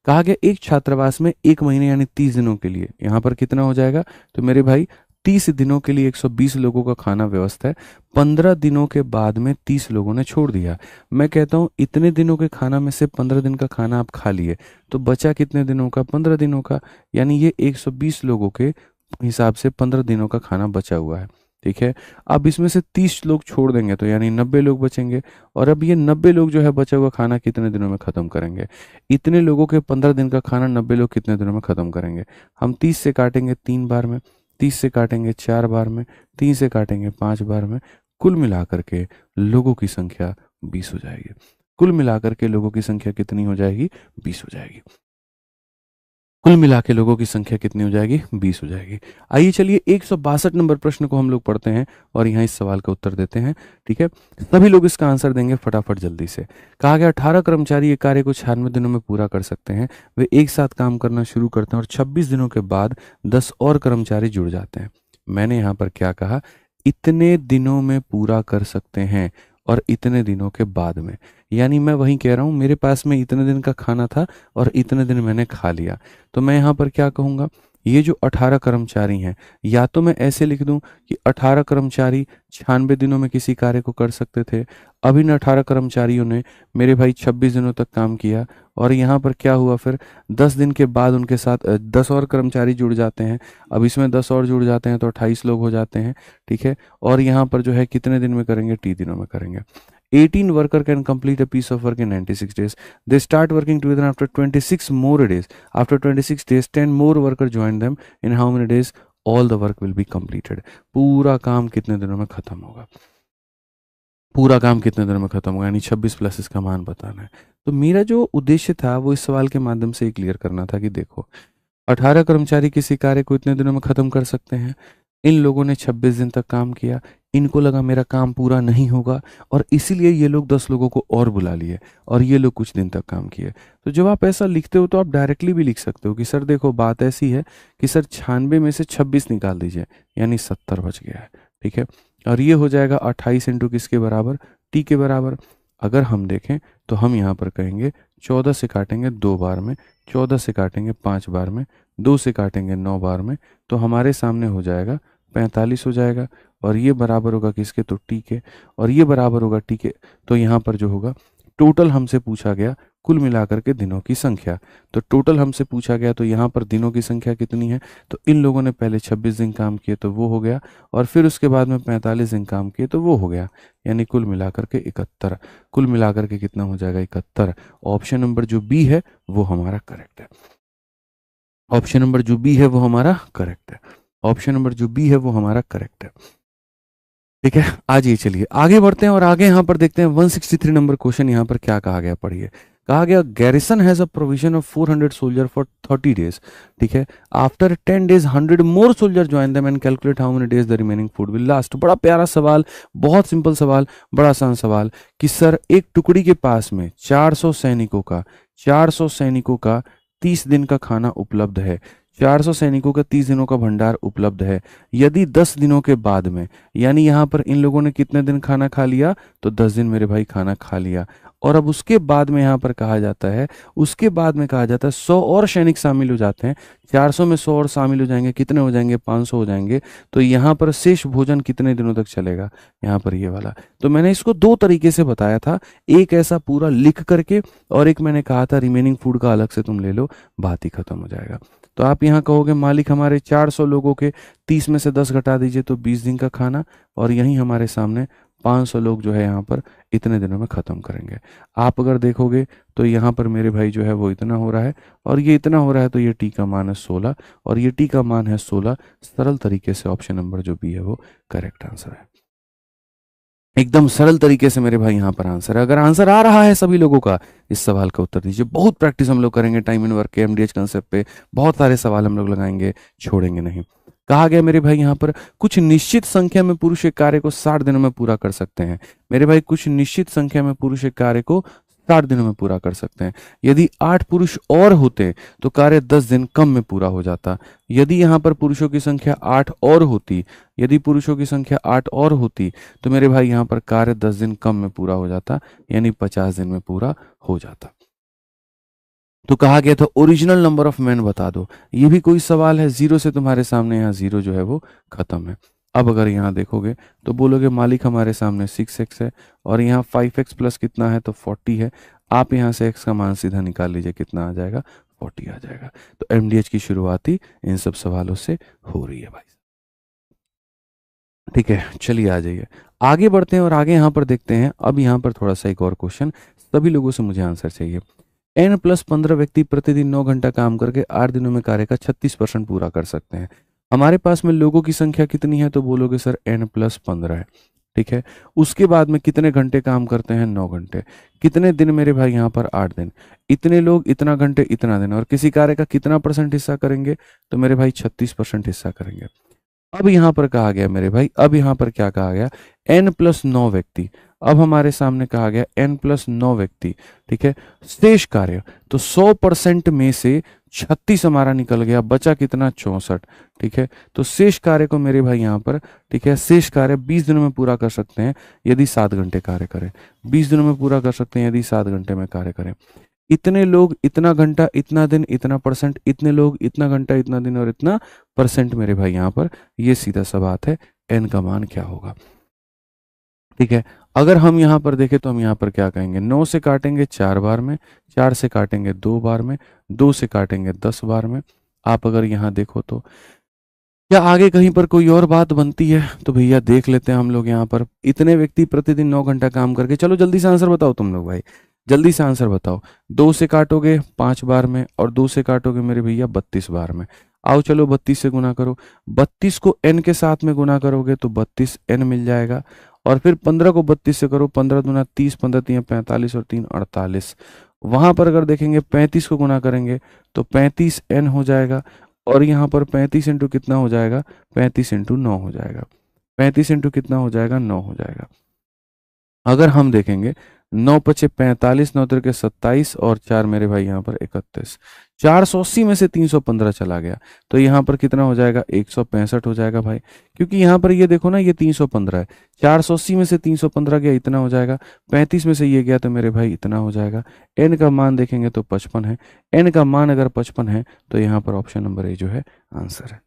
कहा गया एक छात्रावास में 1 महीने यानी 30 दिनों के लिए, यहाँ पर कितना हो जाएगा? तो मेरे भाई 30 दिनों के लिए 120 लोगों का खाना व्यवस्था है। 15 दिनों के बाद में 30 लोगों ने छोड़ दिया। मैं कहता हूँ इतने दिनों के खाना में से 15 दिन का खाना आप खा लिए, तो बचा कितने दिनों का? 15 दिनों का, यानी ये 120 लोगों के हिसाब से 15 दिनों का खाना बचा हुआ है। ठीक है, अब इसमें से 30 लोग छोड़ देंगे तो यानी 90 लोग बचेंगे। और अब ये 90 लोग जो है बचा हुआ खाना कितने दिनों में खत्म करेंगे? इतने लोगों के 15 दिन का खाना 90 लोग कितने दिनों में खत्म करेंगे? हम 30 से काटेंगे 3 बार में, 30 से काटेंगे 4 बार में, 3 से काटेंगे 5 बार में, कुल मिलाकर के लोगों की संख्या 20 हो जाएगी। कुल मिलाकर के लोगों की संख्या कितनी हो जाएगी? 20 हो जाएगी। कुल मिला के लोगों की संख्या कितनी हो जाएगी? 20 हो जाएगी। आइए चलिए 162 नंबर प्रश्न को हम लोग पढ़ते हैं और यहाँ इस सवाल का उत्तर देते हैं। ठीक है, सभी लोग इसका आंसर देंगे फटाफट जल्दी से। कहा गया 18 कर्मचारी एक कार्य को 96 दिनों में पूरा कर सकते हैं। वे एक साथ काम करना शुरू करते हैं और 26 दिनों के बाद 10 और कर्मचारी जुड़ जाते हैं। मैंने यहाँ पर क्या कहा? इतने दिनों में पूरा कर सकते हैं और इतने दिनों के बाद में, यानी मैं वही कह रहा हूँ, मेरे पास में इतने दिन का खाना था और इतने दिन मैंने खा लिया। तो मैं यहाँ पर क्या कहूँगा? ये जो 18 कर्मचारी हैं, या तो मैं ऐसे लिख दूं कि 18 कर्मचारी 96 दिनों में किसी कार्य को कर सकते थे। अब इन 18 कर्मचारियों ने मेरे भाई 26 दिनों तक काम किया और यहाँ पर क्या हुआ? फिर 10 दिन के बाद उनके साथ 10 और कर्मचारी जुड़ जाते हैं। अब इसमें 10 और जुड़ जाते हैं तो 28 लोग हो जाते हैं। ठीक है, और यहाँ पर जो है कितने दिन में करेंगे? 30 दिनों में करेंगे। 18 worker can complete a piece of work in 96 days. They start working together after 26 more days. After 26 days, 10 more workers join them. In how many days? All the work will be completed. पूरा काम कितने दिनों में खत्म होगा? पूरा काम कितने दिनों में खत्म होगा, यानी 26 प्लस इसका मान बताना है। तो मेरा जो उद्देश्य था वो इस सवाल के माध्यम से क्लियर करना था कि देखो, 18 कर्मचारी किसी कार्य को इतने दिनों में खत्म कर सकते हैं। इन लोगों ने 26 दिन तक काम किया, इनको लगा मेरा काम पूरा नहीं होगा और इसीलिए ये लोग 10 लोगों को और बुला लिए और ये लोग कुछ दिन तक काम किए। तो जब आप ऐसा लिखते हो तो आप डायरेक्टली भी लिख सकते हो कि सर देखो, बात ऐसी है कि सर 96 में से 26 निकाल दीजिए, यानी 70 बच गया है। ठीक है, और ये हो जाएगा 28 इंटू किसके बराबर? टी के बराबर। अगर हम देखें तो हम यहाँ पर कहेंगे 14 से काटेंगे 2 बार में, 14 से काटेंगे 5 बार में, 2 से काटेंगे 9 बार में, तो हमारे सामने हो जाएगा 45 हो जाएगा। और ये बराबर होगा किसके? तो टी के, और ये बराबर होगा टी के। तो यहाँ पर जो होगा, टोटल हमसे पूछा गया कुल मिलाकर के दिनों की संख्या। तो टोटल हमसे पूछा गया तो यहाँ पर दिनों की संख्या कितनी है? तो इन लोगों ने पहले 26 दिन काम किए तो वो हो गया, और फिर उसके बाद में 45 दिन काम किए तो वो हो गया, यानी कुल मिलाकर के 71। कुल मिलाकर के कितना हो जाएगा? 71। ऑप्शन नंबर जो बी है वो हमारा करेक्ट है। ऑप्शन नंबर जो बी है वो हमारा करेक्ट है। ऑप्शन नंबर जो बी है वो हमारा करेक्ट है। ठीक है, आज ये चलिए आगे बढ़ते हैं और आगे यहाँ पर देखते हैं 163 नंबर क्वेश्चन। यहाँ पर क्या कहा गया, पढ़िए। कहा गया garrison has a provision of 400 soldier for 30 days. ठीक है, after 10 days 100 more soldier join them and calculate how many days the remaining food will last. बड़ा प्यारा सवाल, बहुत सिंपल सवाल, बड़ा आसान सवाल कि सर एक टुकड़ी के पास में 400 सैनिकों का 30 दिन का खाना उपलब्ध है। 400 सैनिकों का 30 दिनों का भंडार उपलब्ध है। यदि 10 दिनों के बाद में, यानी यहाँ पर इन लोगों ने कितने दिन खाना खा लिया? तो 10 दिन मेरे भाई खाना खा लिया। और अब उसके बाद में यहाँ पर कहा जाता है, उसके बाद में कहा जाता है 100 और सैनिक शामिल हो जाते हैं। 400 में 100 और शामिल हो जाएंगे, कितने हो जाएंगे? 500 हो जाएंगे। तो यहाँ पर शेष भोजन कितने दिनों तक चलेगा? यहाँ पर ये वाला। तो मैंने इसको दो तरीके से बताया था, एक ऐसा पूरा लिख करके, और एक मैंने कहा था रिमेनिंग फूड का अलग से तुम ले लो, बात ही खत्म हो जाएगा। तो आप यहाँ कहोगे मालिक हमारे 400 लोगों के 30 में से 10 घटा दीजिए तो 20 दिन का खाना, और यहीं हमारे सामने 500 लोग जो है यहाँ पर इतने दिनों में ख़त्म करेंगे। आप अगर देखोगे तो यहाँ पर मेरे भाई जो है वो इतना हो रहा है और ये इतना हो रहा है, तो ये टी का मान है 16 और ये टी का मान है 16। सरल तरीके से ऑप्शन नंबर जो बी है वो करेक्ट आंसर है। एकदम सरल तरीके से मेरे भाई यहाँ पर आंसर है। अगर आंसर आ रहा है सभी लोगों का, इस सवाल का उत्तर दीजिए। बहुत प्रैक्टिस हम लोग करेंगे टाइम इन वर्क के एमडीएच कंसेप्ट पे, बहुत सारे सवाल हम लोग लगाएंगे, छोड़ेंगे नहीं। कहा गया मेरे भाई यहाँ पर कुछ निश्चित संख्या में पुरुष एक कार्य को 60 दिनों में पूरा कर सकते हैं। मेरे भाई कुछ निश्चित संख्या में पुरुष एक कार्य को 60 दिनों में पूरा कर सकते हैं। यदि 8 पुरुष और होते तो कार्य 10 दिन कम में पूरा हो जाता। यदि यहाँ पर पुरुषों की संख्या 8 और होती, यदि पुरुषों की संख्या 8 और होती तो मेरे भाई यहाँ पर कार्य 10 दिन कम में पूरा हो जाता, यानी 50 दिन में पूरा हो जाता। तो कहा गया था ओरिजिनल नंबर ऑफ मैन बता दो। ये भी कोई सवाल है, 0 से तुम्हारे सामने यहाँ 0 जो है वो खत्म है। अब अगर यहाँ देखोगे तो बोलोगे मालिक हमारे सामने 6x है और यहाँ 5x प्लस कितना है? तो 40 है। आप यहाँ से x का मान सीधा निकाल लीजिए, कितना आ जाएगा? 40 आ जाएगा। तो एमडीएच की शुरुआत ही इन सब सवालों से हो रही है भाई। ठीक है, चलिए आ जाइए आगे बढ़ते हैं और आगे यहाँ पर देखते हैं। अब यहाँ पर थोड़ा सा एक और क्वेश्चन, सभी लोगों से मुझे आंसर चाहिए। n+15 व्यक्ति प्रतिदिन 9 घंटा काम करके 8 दिनों में कार्य का 36% पूरा कर सकते हैं। हमारे पास में लोगों की संख्या कितनी है? तो बोलोगे सर n+15 है। ठीक है। उसके बाद में कितने घंटे काम करते हैं? 9 घंटे। कितने दिन मेरे भाई यहाँ पर? 8 दिन। इतने लोग इतना घंटे इतना दिन, और किसी कार्य का कितना परसेंट हिस्सा करेंगे? तो मेरे भाई 36% हिस्सा करेंगे। अब यहाँ पर कहा गया मेरे भाई, अब यहाँ पर क्या कहा गया? n+9 व्यक्ति। अब हमारे सामने कहा गया n+9 व्यक्ति, ठीक है। शेष कार्य, तो 100% में से 36 हमारा निकल गया, बचा कितना? 64, ठीक है। तो शेष कार्य को मेरे भाई यहाँ पर, ठीक है, शेष कार्य 20 दिनों में पूरा कर सकते हैं यदि 7 घंटे कार्य करें। 20 दिनों में पूरा कर सकते हैं यदि 7 घंटे में कार्य करें। इतने लोग इतना घंटा इतना दिन इतना परसेंट, इतने लोग इतना घंटा इतना दिन और इतना परसेंट मेरे भाई यहाँ पर, ये सीधा सा बात है, एन का मान क्या होगा, ठीक है। अगर हम यहाँ पर देखें तो हम यहाँ पर क्या कहेंगे? 9 से काटेंगे 4 बार में, 4 से काटेंगे 2 बार में, 2 से काटेंगे 10 बार में। आप अगर यहाँ देखो तो क्या आगे कहीं पर कोई और बात बनती है? तो भैया देख लेते हैं हम लोग यहाँ पर। इतने व्यक्ति प्रतिदिन 9 घंटा काम करके, चलो जल्दी से आंसर बताओ तुम लोग भाई, जल्दी से आंसर बताओ। 2 से काटोगे 5 बार में, और 2 से काटोगे मेरे भैया 32 बार में। आओ चलो 32 से गुना करो, 32 को n के साथ में गुना करोगे तो 32n मिल जाएगा। और फिर 15 को 32 से करो, 15 दूना 30, 15 तीन 45 और 3 48। वहां पर अगर देखेंगे 35 को गुना करेंगे तो 35n हो जाएगा। और यहाँ पर 35 इंटू कितना हो जाएगा? 35 इंटू 9 हो जाएगा। 35 इंटू कितना हो जाएगा? 9 हो जाएगा। अगर हम देखेंगे 9 पचे 45, 9 तिरके 27 और 4 मेरे भाई यहाँ पर 31। 480 में से 315 चला गया तो यहाँ पर कितना हो जाएगा? 165 हो जाएगा भाई, क्योंकि यहाँ पर ये देखो ना, ये 315 है। 480 में से 315 गया, इतना हो जाएगा। 35 में से ये गया तो मेरे भाई इतना हो जाएगा। एन का मान देखेंगे तो 55 है। एन का मान अगर 55 है तो यहाँ पर ऑप्शन नंबर ए जो है आंसर है।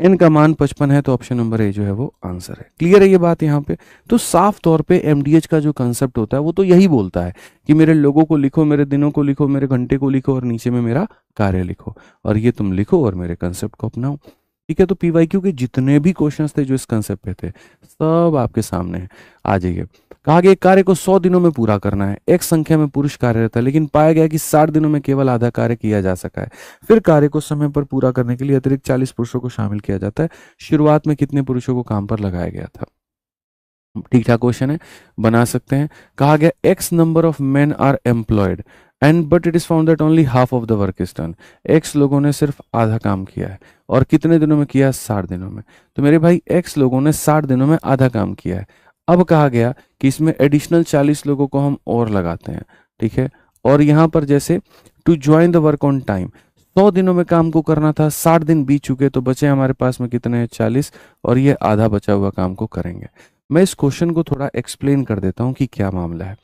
एन का मान 55 है तो ऑप्शन नंबर ए जो है वो आंसर है। क्लियर है ये बात यहाँ पे? तो साफ तौर पे एमडीएच का जो कंसेप्ट होता है वो तो यही बोलता है कि मेरे लोगों को लिखो, मेरे दिनों को लिखो, मेरे घंटे को लिखो, और नीचे में मेरा कार्य लिखो, और ये तुम लिखो और मेरे कंसेप्ट को अपनाओ। ठीक है, तो पीवाईक्यू के जितने भी क्वेश्चंस थे जो इस कंसेप्ट पे थे, सब आपके सामने है। आ जाइए। कहा गया कार्य को 100 दिनों में पूरा करना है। एक संख्या में पुरुष कार्य रहता है, लेकिन पाया गया कि 60 दिनों में केवल आधा कार्य किया जा सका है। फिर कार्य को समय पर पूरा करने के लिए अतिरिक्त 40 पुरुषों को शामिल किया जाता है। शुरुआत में कितने पुरुषों को काम पर लगाया गया था? ठीक ठाक क्वेश्चन है, बना सकते हैं। कहा गया X number of men are employed and but it is found that only half of the work is done. X लोगों ने सिर्फ आधा काम किया है, और कितने दिनों में किया? 60 दिनों में। तो मेरे भाई एक्स लोगों ने 60 दिनों में आधा काम किया है। अब कहा गया कि इसमें एडिशनल 40 लोगों को हम और लगाते हैं, ठीक है। और यहाँ पर जैसे to join the work on time, 100 दिनों में काम को करना था, 60 दिन बीत चुके, तो बचे हमारे पास में कितने हैं? 40, और ये आधा बचा हुआ काम को करेंगे। मैं इस क्वेश्चन को थोड़ा एक्सप्लेन कर देता हूं कि क्या मामला है।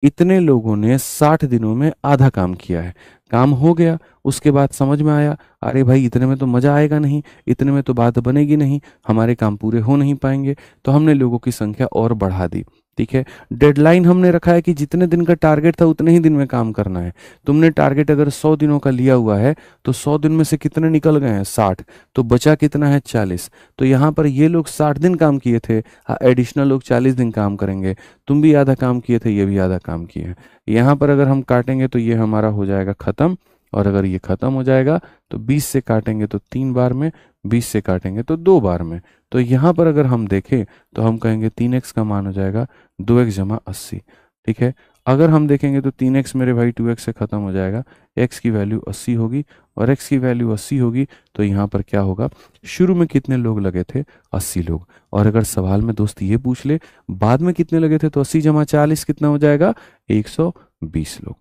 इतने लोगों ने 60 दिनों में आधा काम किया है, काम हो गया। उसके बाद समझ में आया, अरे भाई इतने में तो मजा आएगा नहीं, इतने में तो बात बनेगी नहीं, हमारे काम पूरे हो नहीं पाएंगे, तो हमने लोगों की संख्या और बढ़ा दी। ठीक है, डेडलाइन हमने रखा है कि जितने दिन का टारगेट था उतने ही दिन में काम करना है। तुमने टारगेट अगर 100 दिनों का लिया हुआ है तो 100 दिन में से कितने निकल गए हैं? 60, तो बचा कितना है? 40। तो यहाँ पर ये लोग 60 दिन काम किए थे, एडिशनल लोग 40 दिन काम करेंगे। तुम भी आधा काम किए थे, ये भी आधा काम किए हैं। यहाँ पर अगर हम काटेंगे तो ये हमारा हो जाएगा खत्म, और अगर ये खत्म हो जाएगा तो 20 से काटेंगे तो 3 बार में, 20 से काटेंगे तो 2 बार में। तो यहाँ पर अगर हम देखें तो हम कहेंगे 3x का मान हो जाएगा 2x जमा 80। ठीक है, अगर हम देखेंगे तो 3x मेरे भाई 2x से खत्म हो जाएगा, x की वैल्यू 80 होगी, और x की वैल्यू 80 होगी तो यहाँ पर क्या होगा? शुरू में कितने लोग लगे थे? 80 लोग। और अगर सवाल में दोस्त ये पूछ ले बाद में कितने लगे थे, तो 80 जमा 40 कितना हो जाएगा? 120 लोग।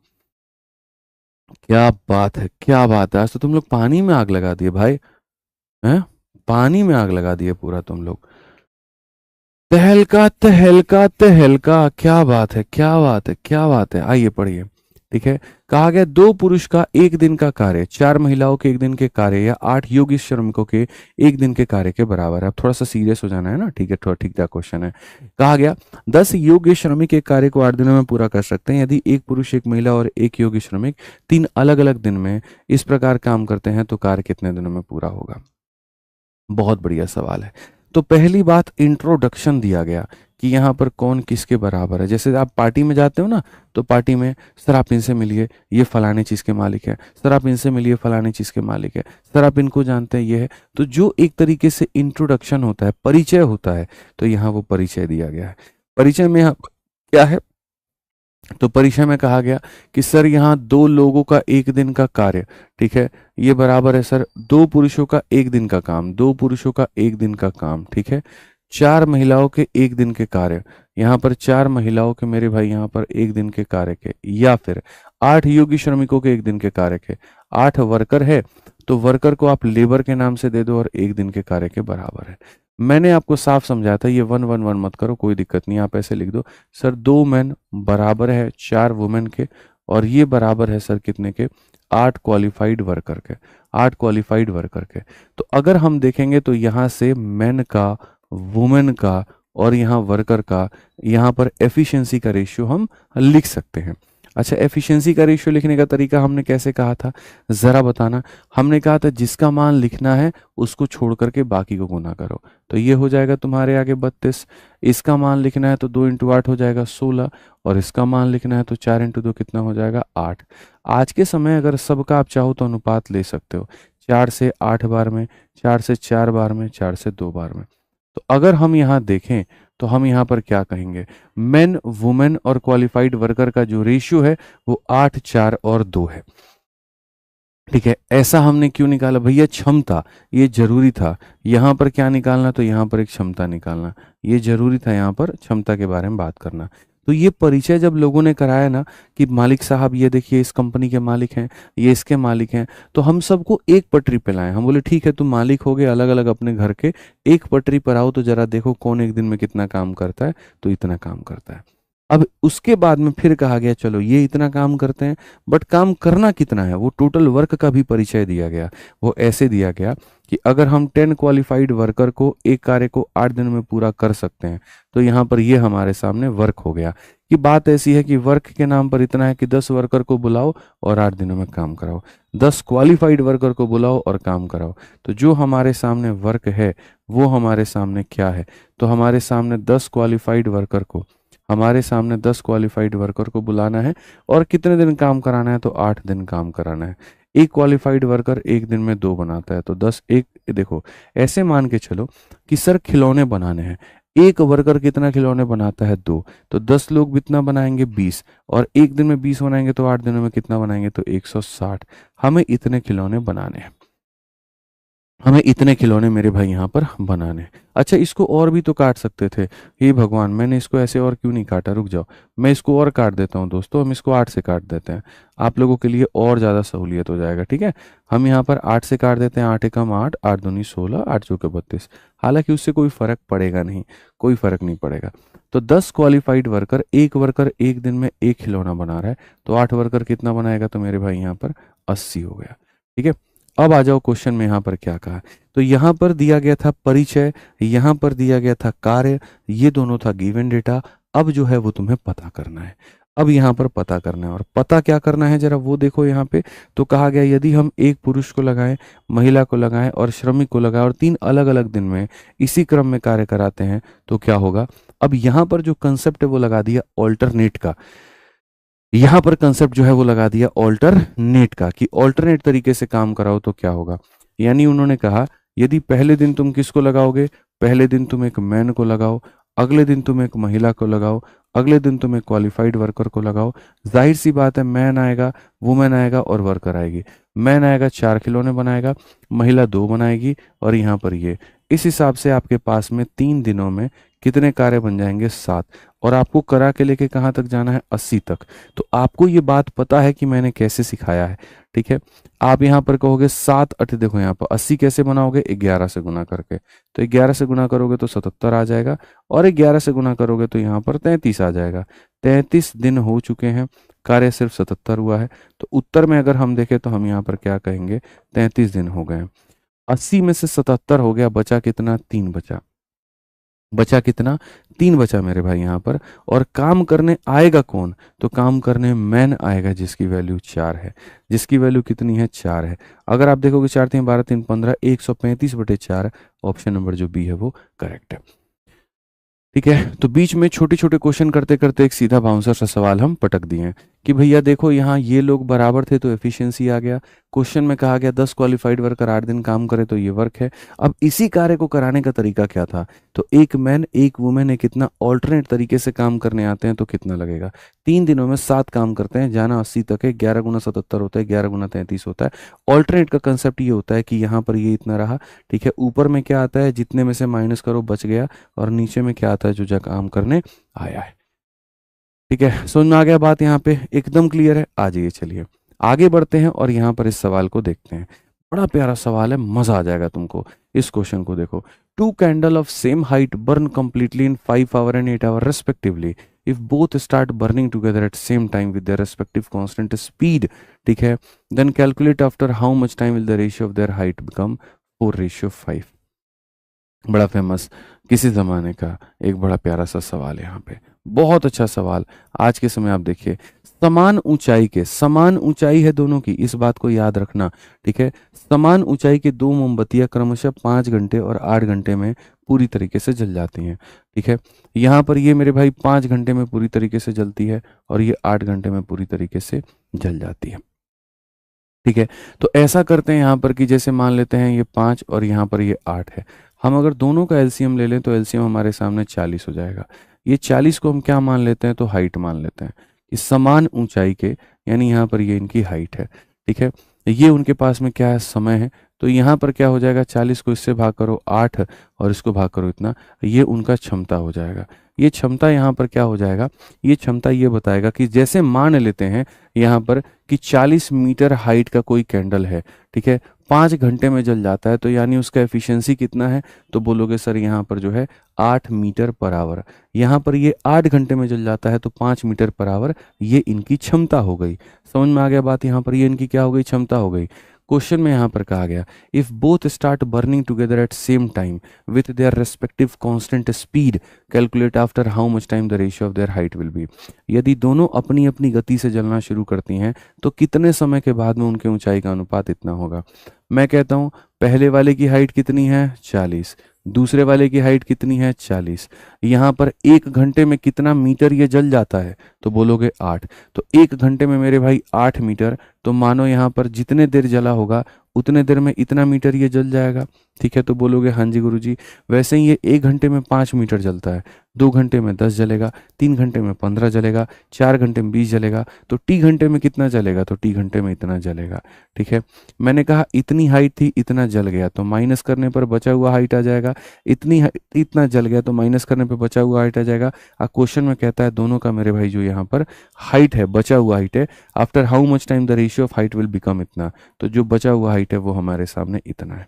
क्या बात है, क्या बात है! आज तो तुम लोग पानी में आग लगा दिए भाई, हैं? पानी में आग लगा दिए पूरा तुम लोग। तहलका तहलका तहलका, क्या बात है, क्या बात है, क्या बात है! आइए पढ़िए। ठीक है, कहा गया 2 पुरुष का एक दिन का कार्य 4 महिलाओं के एक दिन के कार्य या 8 योगी श्रमिकों के एक दिन के कार्य के बराबर है। अब थोड़ा सा सीरियस हो जाना है ना, ठीक है, थोड़ा ठीक ठाक क्वेश्चन है। कहा गया 10 योगी श्रमिक एक कार्य को 8 दिनों में पूरा कर सकते हैं। यदि एक पुरुष, एक महिला और एक योगी श्रमिक 3 अलग अलग दिन में इस प्रकार काम करते हैं तो कार्य कितने दिनों में पूरा होगा? बहुत बढ़िया सवाल है। तो पहली बात इंट्रोडक्शन दिया गया कि यहाँ पर कौन किसके बराबर है। जैसे आप पार्टी में जाते हो ना, तो पार्टी में सर आप इनसे मिलिए, ये फलाने चीज़ के मालिक है, सर आप इनसे मिलिए, फलाने चीज़ के मालिक है, सर आप इनको जानते हैं, ये है। तो जो एक तरीके से इंट्रोडक्शन होता है, परिचय होता है, तो यहाँ वो परिचय दिया गया है। परिचय में यहाँ क्या है, तो परिचय में कहा गया कि सर यहाँ दो लोगों का एक दिन का कार्य, ठीक है, ये बराबर है सर दो पुरुषों का एक दिन का काम, दो पुरुषों का एक दिन का काम, ठीक है। चार महिलाओं के एक दिन के कार्य, यहाँ पर चार महिलाओं के मेरे भाई यहाँ पर एक दिन के कार्य के, या फिर आठ योगी श्रमिकों के एक दिन के कार्य के। आठ वर्कर है तो वर्कर को आप लेबर के नाम से दे दो और एक दिन के कार्य के बराबर है। मैंने आपको साफ समझाया था, ये वन वन वन मत करो, कोई दिक्कत नहीं, आप ऐसे लिख दो सर दो मैन बराबर है चार वुमेन के, और ये बराबर है सर कितने के, आठ क्वालिफाइड वर्कर के, आठ क्वालिफाइड वर्कर के। तो अगर हम देखेंगे तो यहाँ से मैन का, वुमेन का और यहाँ वर्कर का, यहाँ पर एफिशिएंसी का रेशियो हम लिख सकते हैं। अच्छा, एफिशिएंसी का रेशियो लिखने का तरीका हमने कैसे कहा था, जरा बताना। हमने कहा था जिसका मान लिखना है उसको छोड़ करके बाकी को गुना करो, तो ये हो जाएगा तुम्हारे आगे 32। इसका मान लिखना है तो 2 इंटू 8 हो जाएगा 16, और इसका मान लिखना है तो 4 इंटू 2 कितना हो जाएगा 8। आज के समय अगर सबका आप चाहो तो अनुपात ले सकते हो, 4 से 8 बार में, 4 से 4 बार में, 4 से 2 बार में। तो अगर हम यहाँ देखें तो हम यहाँ पर क्या कहेंगे, मेन, वुमेन और क्वालिफाइड वर्कर का जो रेशियो है वो 8, 4 और 2 है। ठीक है, ऐसा हमने क्यों निकाला भैया, क्षमता, ये जरूरी था। यहाँ पर क्या निकालना, तो यहाँ पर एक क्षमता निकालना, ये जरूरी था, यहाँ पर क्षमता के बारे में बात करना। तो ये परिचय जब लोगों ने कराया ना कि मालिक साहब ये देखिए इस कंपनी के मालिक हैं, ये इसके मालिक हैं, तो हम सबको एक पटरी पे लाए। हम बोले ठीक है तुम मालिक हो गए अलग अलग अपने घर के, एक पटरी पर आओ तो जरा देखो कौन एक दिन में कितना काम करता है, तो इतना काम करता है। अब उसके बाद में फिर कहा गया चलो ये इतना काम करते हैं, बट काम करना कितना है, वो टोटल वर्क का भी परिचय दिया गया। वो ऐसे दिया गया कि अगर हम 10 क्वालिफाइड वर्कर को एक कार्य को 8 दिन में पूरा कर सकते हैं, तो यहाँ पर ये हमारे सामने वर्क हो गया। कि बात ऐसी है कि वर्क के नाम पर इतना है कि 10 वर्कर को बुलाओ और 8 दिनों में काम कराओ, 10 क्वालिफाइड वर्कर को बुलाओ और काम कराओ। तो जो हमारे सामने वर्क है वो हमारे सामने क्या है, तो हमारे सामने 10 क्वालिफाइड वर्कर को, हमारे सामने 10 क्वालिफाइड वर्कर को बुलाना है और कितने दिन काम कराना है, तो 8 दिन काम कराना है। एक क्वालिफाइड वर्कर एक दिन में 2 बनाता है, तो 10 एक, देखो ऐसे मान के चलो कि सर खिलौने बनाने हैं, एक वर्कर कितना खिलौने बनाता है 2, तो 10 लोग कितना बनाएंगे 20, और एक दिन में 20 बनाएंगे तो 8 दिनों में कितना बनाएंगे, तो 160। हमें इतने खिलौने बनाने हैं, हमें इतने खिलौने मेरे भाई यहाँ पर बनाने हैं। अच्छा, इसको और भी तो काट सकते थे, हे भगवान मैंने इसको ऐसे और क्यों नहीं काटा, रुक जाओ मैं इसको और काट देता हूँ दोस्तों, हम इसको 8 से काट देते हैं, आप लोगों के लिए और ज़्यादा सहूलियत हो जाएगा। ठीक है, हम यहाँ पर 8 से काट देते हैं, 8 एकम 8, 8 दूनी 16, 8 चौके 32। हालांकि उससे कोई फर्क पड़ेगा नहीं, कोई फर्क नहीं पड़ेगा। तो 10 क्वालिफाइड वर्कर, एक वर्कर एक दिन में एक खिलौना बना रहा है, तो 8 वर्कर कितना बनाएगा, तो मेरे भाई यहाँ पर 80 हो गया। ठीक है, अब आ जाओ क्वेश्चन में यहाँ पर क्या कहा। तो यहाँ पर दिया गया था परिचय, यहाँ पर दिया गया था कार्य, ये दोनों था गिवन डेटा। अब जो है वो तुम्हें पता करना है, अब यहाँ पर पता करना है, और पता क्या करना है जरा वो देखो यहाँ पे। तो कहा गया यदि हम एक पुरुष को लगाएं, महिला को लगाएं और श्रमिक को लगाएं और 3 अलग अलग दिन में इसी क्रम में कार्य कराते हैं तो क्या होगा। अब यहाँ पर जो कंसेप्ट है वो लगा दिया ऑल्टरनेट का, यहां पर कंसेप्ट जो है वो लगा दिया ऑल्टरनेट का, कि ऑल्टरनेट तरीके से काम कराओ तो क्या होगा। यानी उन्होंने कहा यदि पहले दिन तुम किसको लगाओगे, पहले दिन तुम एक मैन को लगाओ, अगले दिन तुम एक महिला को लगाओ, अगले दिन तुम एक क्वालिफाइड वर्कर को लगाओ। जाहिर सी बात है मैन आएगा, वुमेन आएगा और वर्कर आएगी। मैन आएगा 4 खिलौने बनाएगा, महिला 2 बनाएगी, और यहाँ पर ये इस हिसाब से आपके पास में 3 दिनों में कितने कार्य बन जाएंगे 7, और आपको करा के लेके कहाँ तक जाना है 80 तक। तो आपको ये बात पता है कि मैंने कैसे सिखाया है। ठीक है, आप यहाँ पर कहोगे 7 8, देखो यहाँ पर 80 कैसे बनाओगे, 11 से गुना करके, तो 11 से गुना करोगे तो 77 आ जाएगा, और 11 से गुना करोगे तो यहाँ पर 33 आ जाएगा। 33 दिन हो चुके हैं, कार्य सिर्फ 77 हुआ है। तो उत्तर में अगर हम देखें तो हम यहाँ पर क्या कहेंगे, 33 दिन हो गए। 80 में से 77 हो गया, बचा कितना, 3 बचा। बचा कितना, 3 बचा मेरे भाई यहाँ पर। और काम करने आएगा कौन, तो काम करने मैन आएगा जिसकी वैल्यू 4 है। जिसकी वैल्यू कितनी है, 4 है। अगर आप देखोगे 4 3 12 3 15, 135/4, ऑप्शन नंबर जो बी है वो करेक्ट है। ठीक है, तो बीच में छोटे छोटे क्वेश्चन करते करते एक सीधा बाउंसर सा सवाल हम पटक दिए हैं कि भैया देखो यहाँ ये लोग बराबर थे तो एफिशिएंसी आ गया। क्वेश्चन में कहा गया 10 क्वालिफाइड वर्कर 8 दिन काम करे तो ये वर्क है। अब इसी कार्य को कराने का तरीका क्या था, तो एक मैन एक वुमेन है कितना ऑल्टरनेट तरीके से काम करने आते हैं तो कितना लगेगा। 3 दिनों में 7 काम करते हैं, जाना 80 तक है, 11 गुना 77 होता है, 11 गुना 33 होता है। ऑल्टरनेट का कंसेप्ट ये होता है कि यहाँ पर ये इतना रहा, ठीक है, ऊपर में क्या आता है, जितने में से माइनस करो बच गया, और नीचे में क्या आता है, जो जा काम करने आया है। ठीक है, समझ में आ गया बात, यहाँ पे एकदम क्लियर है। आ जाइए, चलिए आगे बढ़ते हैं और यहाँ पर इस सवाल को देखते हैं। बड़ा प्यारा सवाल है, मजा आ जाएगा तुमको। इस क्वेश्चन को देखो, 2 candle of same height burn completely in 5 hour and 8 hour respectively if both start burning together at same time with their respective constant speed, ठीक है, then calculate after how much time will the ratio of their height become 4:5। बड़ा famous किसी ज़माने का एक बड़ा प्यारा सा सवाल है यहाँ पे, बहुत अच्छा सवाल। आज के समय आप देखिए, समान ऊंचाई के, समान ऊंचाई है दोनों की, इस बात को याद रखना, ठीक है। समान ऊंचाई के 2 मोमबत्तियां क्रमशः 5 घंटे और 8 घंटे में पूरी तरीके से जल जाती हैं, ठीक है। यहाँ पर ये मेरे भाई 5 घंटे में पूरी तरीके से जलती है और ये 8 घंटे में पूरी तरीके से जल जाती है, ठीक है। तो ऐसा करते हैं यहाँ पर कि जैसे मान लेते हैं ये 5 और यहाँ पर ये 8 है। हम अगर दोनों का एलसीएम ले लें तो एलसीएम हमारे सामने 40 हो जाएगा। ये 40 को हम क्या मान लेते हैं, तो हाइट मान लेते हैं कि समान ऊंचाई के, यानी यहाँ पर ये इनकी हाइट है, ठीक है। ये उनके पास में क्या है, समय है। तो यहाँ पर क्या हो जाएगा, 40 को इससे भाग करो 8 और इसको भाग करो इतना, ये उनका क्षमता हो जाएगा। ये क्षमता यहाँ पर क्या हो जाएगा, ये क्षमता ये बताएगा कि जैसे मान लेते हैं यहाँ पर कि 40 मीटर हाइट का कोई कैंडल है, ठीक है, 5 घंटे में जल जाता है, तो यानी उसका एफिशिएंसी कितना है, तो बोलोगे सर यहाँ पर जो है 8 मीटर पर आवर। यहाँ पर ये 8 घंटे में जल जाता है तो 5 मीटर पर आवर, ये इनकी क्षमता हो गई। समझ में आ गया बात, यहाँ पर ये इनकी क्या हो गई, क्षमता हो गई। क्वेश्चन में यहाँ पर कहा गया, if both start burning together at same time with their respective constant speed calculate after how much time the ratio of their height will be. यदि दोनों अपनी अपनी गति से जलना शुरू करती हैं तो कितने समय के बाद में उनके ऊंचाई का अनुपात इतना होगा। मैं कहता हूं पहले वाले की हाइट कितनी है, 40, दूसरे वाले की हाइट कितनी है, 40। यहाँ पर 1 घंटे में कितना मीटर ये जल जाता है, तो बोलोगे 8। तो 1 घंटे में मेरे भाई 8 मीटर, तो मानो यहाँ पर जितने देर जला होगा उतने देर में इतना मीटर ये जल जाएगा, ठीक है। तो बोलोगे हाँ जी गुरुजी। वैसे ही ये 1 घंटे में 5 मीटर जलता है, 2 घंटे में 10 जलेगा, 3 घंटे में 15 जलेगा, 4 घंटे में 20 जलेगा, तो टी घंटे में कितना जलेगा, तो टी घंटे में इतना जलेगा, ठीक है। मैंने कहा इतनी हाइट थी, इतना जल गया, तो माइनस करने पर बचा हुआ हाइट आ जाएगा। इतना जल गया तो माइनस करने पर बचा हुआ हाइट आ जाएगा। क्वेश्चन में कहता है दोनों का मेरे भाई जो यहाँ पर हाइट है, बचा हुआ हाइट है, after how much time the ratio of height will become इतना, तो जो बचा हुआ हाइट है वो हमारे सामने इतना है।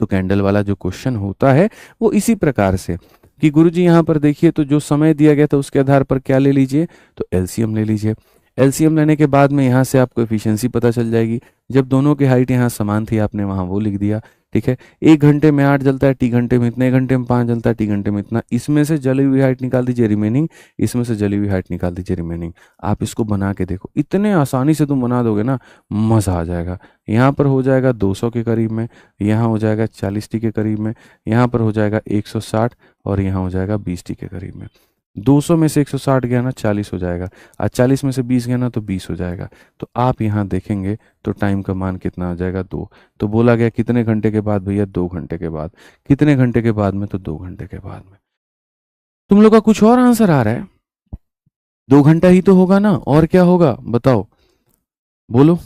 तो कैंडल वाला जो क्वेश्चन होता है वो इसी प्रकार से कि गुरुजी यहाँ पर देखिए, तो जो समय दिया गया था उसके आधार पर क्या ले लीजिए, तो एलसीएम ले लीजिए। एलसीएम लेने के बाद में यहाँ से आपको एफिशिएंसी पता चल जाएगी। जब दोनों की हाइट यहाँ समान थी आपने वहाँ वो लिख दिया, ठीक है। 1 घंटे में 8 जलता है, टी घंटे में इतने, घंटे में 5 जलता है, टी घंटे में इतना। इसमें से जली हुई हाइट निकाल दीजिए रिमेनिंग, इसमें से जली हुई हाइट निकाल दीजिए रिमेनिंग। आप इसको बना के देखो, इतने आसानी से तुम बना दोगे ना, मज़ा आ जाएगा। यहाँ पर हो जाएगा 200 के करीब में, यहाँ हो जाएगा 40 टी के करीब में, यहाँ पर हो जाएगा 160 और यहाँ हो जाएगा 20 टी के करीब में। 200 में से 160 गया ना 40 हो जाएगा, और 40 में से 20 गया ना तो 20 हो जाएगा। तो आप यहाँ देखेंगे तो टाइम का मान कितना आ जाएगा, 2। तो बोला गया कितने घंटे के बाद भैया, 2 घंटे के बाद। कितने घंटे के बाद में, तो 2 घंटे के बाद में। तुम लोग का कुछ और आंसर आ रहा है, 2 घंटा ही तो होगा ना, और क्या होगा बताओ, बोलो।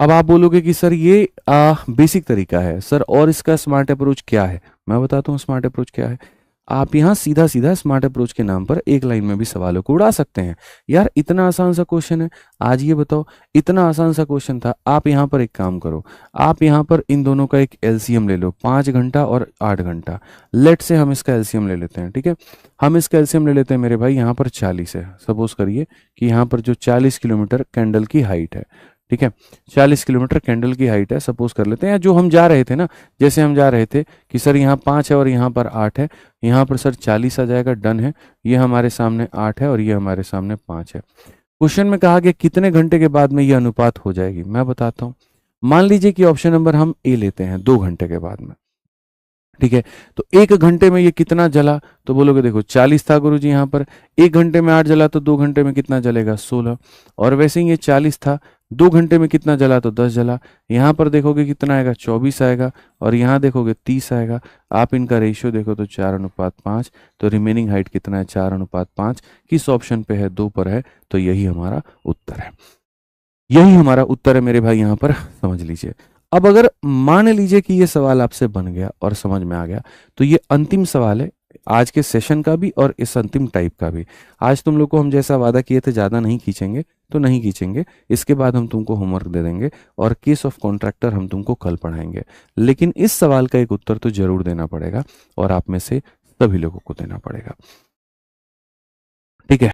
अब आप बोलोगे कि सर ये बेसिक तरीका है सर, और इसका स्मार्ट अप्रोच क्या है। मैं बताता हूँ स्मार्ट अप्रोच क्या है। आप यहाँ सीधा सीधा स्मार्ट अप्रोच के नाम पर एक लाइन में भी सवालों को उड़ा सकते हैं। यार इतना आसान सा क्वेश्चन है, आज ये बताओ, इतना आसान सा क्वेश्चन था। आप यहाँ पर एक काम करो, आप यहाँ पर इन दोनों का एक एलसीएम ले लो, 5 घंटा और 8 घंटा। लेट से हम इसका एलसीएम ले लेते हैं, ठीक है। हम इसका एलसीएम ले लेते हैं मेरे भाई, यहाँ पर 40 है। सपोज करिए कि यहाँ पर जो 40 किलोमीटर कैंडल की हाइट है, ठीक है, 40 किलोमीटर कैंडल की हाइट है, सपोज कर लेते हैं, या जो हम जा रहे थे ना, जैसे हम जा रहे थे कि सर यहाँ 5 है और यहाँ पर 8 है, यहाँ पर सर 40 आ जाएगा, डन है। ये हमारे सामने 8 है और ये हमारे सामने 5 है। क्वेश्चन में कहा गया कितने घंटे के बाद में ये अनुपात हो जाएगी, मैं बताता हूँ। मान लीजिए कि ऑप्शन नंबर हम ए लेते हैं, 2 घंटे के बाद में, ठीक है। तो 1 घंटे में ये कितना जला, तो बोलोगे देखो 40 था गुरुजी यहाँ पर, 1 घंटे में 8 जला, तो 2 घंटे में कितना जलेगा, 16। और वैसे ही ये 40 था, 2 घंटे में कितना जला, तो 10 जला। यहाँ पर देखोगे कितना आएगा, 24 आएगा, और यहाँ देखोगे 30 आएगा। आप इनका रेशियो देखो तो 4:5। तो रिमेनिंग हाइट कितना है, 4:5। किस ऑप्शन पे है, 2 पर है, तो यही हमारा उत्तर है। यही हमारा उत्तर है मेरे भाई, यहाँ पर समझ लीजिए। अब अगर मान लीजिए कि ये सवाल आपसे बन गया और समझ में आ गया, तो ये अंतिम सवाल है आज के सेशन का भी और इस अंतिम टाइप का भी। आज तुम लोग को हम जैसा वादा किए थे ज़्यादा नहीं खींचेंगे, तो नहीं खींचेंगे। इसके बाद हम तुमको होमवर्क दे देंगे और केस ऑफ कॉन्ट्रैक्टर हम तुमको कल पढ़ाएंगे। लेकिन इस सवाल का एक उत्तर तो जरूर देना पड़ेगा और आप में से सभी लोगों को देना पड़ेगा, ठीक है।